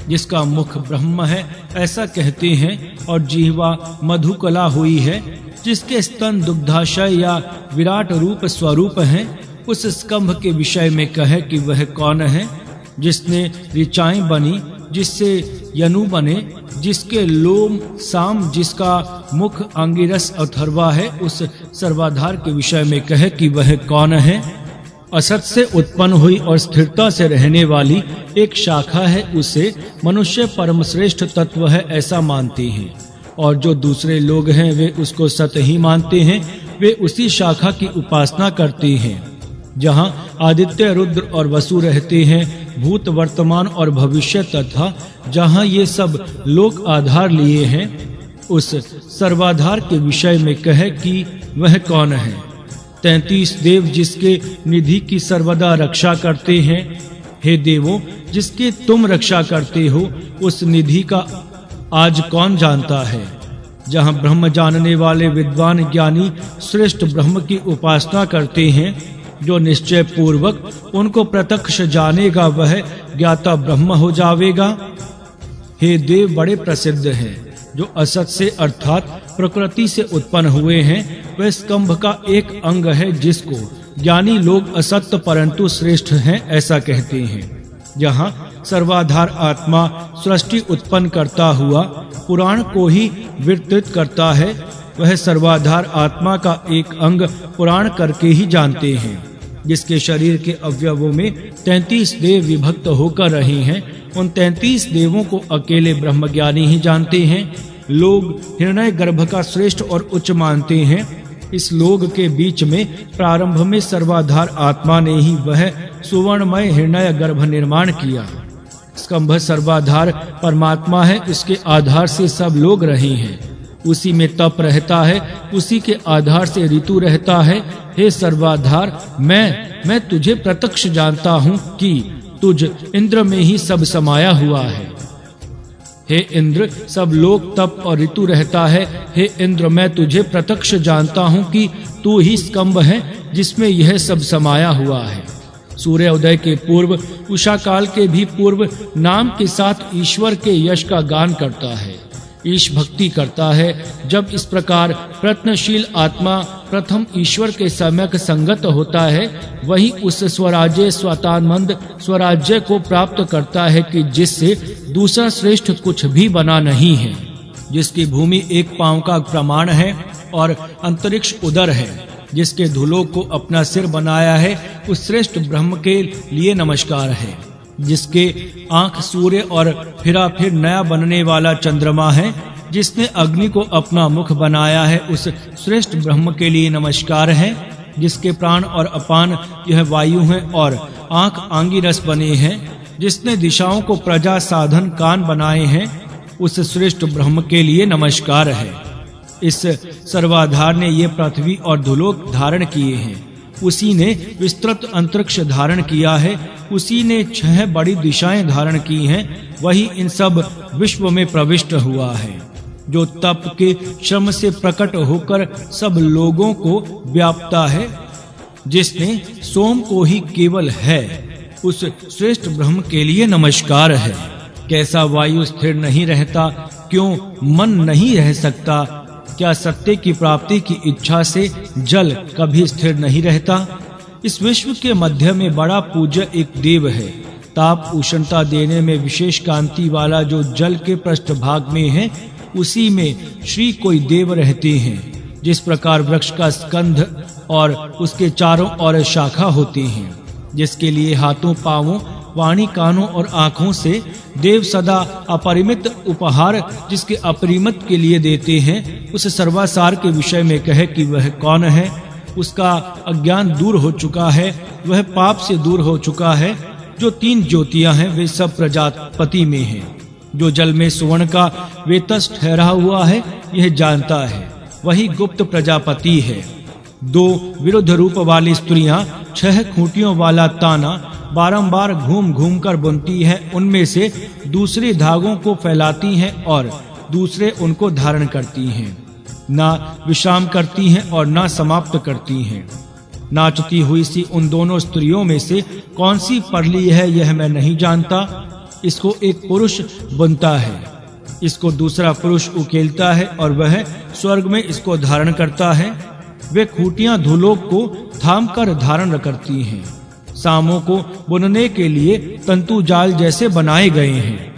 जिसका मुख ब्रह्म है ऐसा कहते हैं और जिह्वा मधुकला हुई है, जिसके स्तन दुग्धाशय या विराट रूप स्वरूप हैं, उस स्तंभ के विषय में कहे कि वह कौन है। जिसने ऋचाएं बनी, जिससे यनु बने, जिसके लोम साम, जिसका मुख अंगिरस अथर्वा है, उस सर्वाधार के विषय में कहे कि वह कौन है। असत से उत्पन्न हुई और स्थिरता से रहने वाली एक शाखा है, उसे मनुष्य परम श्रेष्ठ तत्व है ऐसा मानते हैं, और जो दूसरे लोग हैं वे उसको सत ही मानते हैं। वे उसी शाखा की उपासना करते हैं जहाँ आदित्य, रुद्र और वसु रहते हैं, भूत, वर्तमान और भविष्य, तथा जहाँ ये सब लोक आधार लिए हैं, उस सर्वाधार के विषय में कहे कि वह कौन है। 33 देव जिसके निधि की सर्वदा रक्षा करते हैं, हे देवों, जिसके तुम रक्षा करते हो उस निधि का आज कौन जानता है। जहाँ ब्रह्म जानने वाले विद्वान ज्ञानी श्रेष्ठ ब्रह्म की उपासना करते हैं, जो निश्चय पूर्वक उनको प्रत्यक्ष जानेगा वह ज्ञाता ब्रह्म हो जावेगा। हे देव बड़े प्रसिद्ध हैं, जो असत से अर्थात प्रकृति से उत्पन्न हुए हैं, वह स्तंभ का एक अंग है, जिसको ज्ञानी लोग असत्य परंतु श्रेष्ठ हैं ऐसा कहते हैं। जहाँ सर्वाधार आत्मा सृष्टि उत्पन्न करता हुआ पुराण को ही विवर्तित करता है, वह सर्वाधार आत्मा का एक अंग पुराण करके ही जानते हैं। जिसके शरीर के अवयवों में 33 देव विभक्त होकर रहे हैं, उन 33 देवों को अकेले ब्रह्मज्ञानी ही जानते हैं। लोग हिरण्य गर्भ का श्रेष्ठ और उच्च मानते हैं। इस लोग के बीच में प्रारंभ में सर्वाधार आत्मा ने ही वह सुवर्णमय हिरण्य गर्भ निर्माण किया। स्कंभ सर्वाधार परमात्मा है, उसके आधार से सब लोग रहे हैं। उसी में तप रहता है, उसी के आधार से ऋतु रहता है। हे सर्वाधार, मैं तुझे प्रत्यक्ष जानता हूँ कि तुझ इंद्र में ही सब समाया हुआ है। हे इंद्र, सब लोग तप और ऋतु रहता है। हे इंद्र, मैं तुझे प्रत्यक्ष जानता हूँ कि तू ही स्कंभ है जिसमें यह सब समाया हुआ है। सूर्य उदय के पूर्व, उषा काल के भी पूर्व नाम के साथ ईश्वर के यश का गान करता है, ईश भक्ति करता है। जब इस प्रकार प्रयत्नशील आत्मा प्रथम ईश्वर के सम्यक संगत होता है, वही उस स्वराज्य स्वतानंद स्वराज्य को प्राप्त करता है कि जिससे दूसरा श्रेष्ठ कुछ भी बना नहीं है। जिसकी भूमि एक पांव का प्रमाण है और अंतरिक्ष उदर है, जिसके धूलों को अपना सिर बनाया है, उस श्रेष्ठ ब्रह्म के लिए नमस्कार है। जिसके आंख सूर्य और फिर नया बनने वाला चंद्रमा है, जिसने अग्नि को अपना मुख बनाया है, उस श्रेष्ठ ब्रह्म के लिए नमस्कार है। जिसके प्राण और अपान यह वायु है और आंख आंगिरस बने हैं, जिसने दिशाओं को प्रजा साधन कान बनाए हैं, उस श्रेष्ठ ब्रह्म के लिए नमस्कार है। इस सर्वाधार ने ये पृथ्वी और धुलोक धारण किए हैं, उसी ने विस्तृत अंतरिक्ष धारण किया है, उसी ने 6 बड़ी दिशाएं धारण की हैं, वही इन सब विश्व में प्रविष्ट हुआ है। जो तप के श्रम से प्रकट होकर सब लोगों को व्यापता है, जिसने सोम को ही केवल है, उस श्रेष्ठ ब्रह्म के लिए नमस्कार है। कैसा वायु स्थिर नहीं रहता, क्यों मन नहीं रह सकता, क्या सत्य की प्राप्ति की इच्छा से जल कभी स्थिर नहीं रहता। इस विश्व के मध्य में बड़ा पूज्य एक देव है, ताप उष्णता देने में विशेष कांति वाला, जो जल के पृष्ठभाग में है, उसी में श्री कोई देव रहते हैं। जिस प्रकार वृक्ष का स्कंध और उसके चारों ओर शाखा होती हैं, जिसके लिए हाथों पांवों वाणी कानों और आँखों से देव सदा अपरिमित उपहार जिसके अपरिमित के लिए देते हैं, उस सर्वासार के विषय में कहे कि वह कौन है। उसका अज्ञान दूर हो चुका है, वह पाप से दूर हो चुका है। जो 3 ज्योतियां हैं वे सब प्रजापति में हैं। जो जल में सुवर्ण का वेतस ठहरा हुआ है, यह जानता है, वही गुप्त प्रजापति है। 2 विरुद्ध रूप वाली स्त्रियां 6 खूंटियों वाला ताना बारंबार घूम घूम कर बुनती है, उनमें से दूसरे धागों को फैलाती हैं और दूसरे उनको धारण करती हैं, ना विश्राम करती हैं और ना समाप्त करती हैं। नाचती हुई सी उन दोनों स्त्रियों में से कौन सी परली है यह मैं नहीं जानता। इसको एक पुरुष बुनता है, इसको दूसरा पुरुष उकेलता है और वह स्वर्ग में इसको धारण करता है। वे खूंटियां धूलोक को थाम कर धारण करती हैं। सामों को बुनने के लिए तंतु जाल जैसे बनाए गए हैं।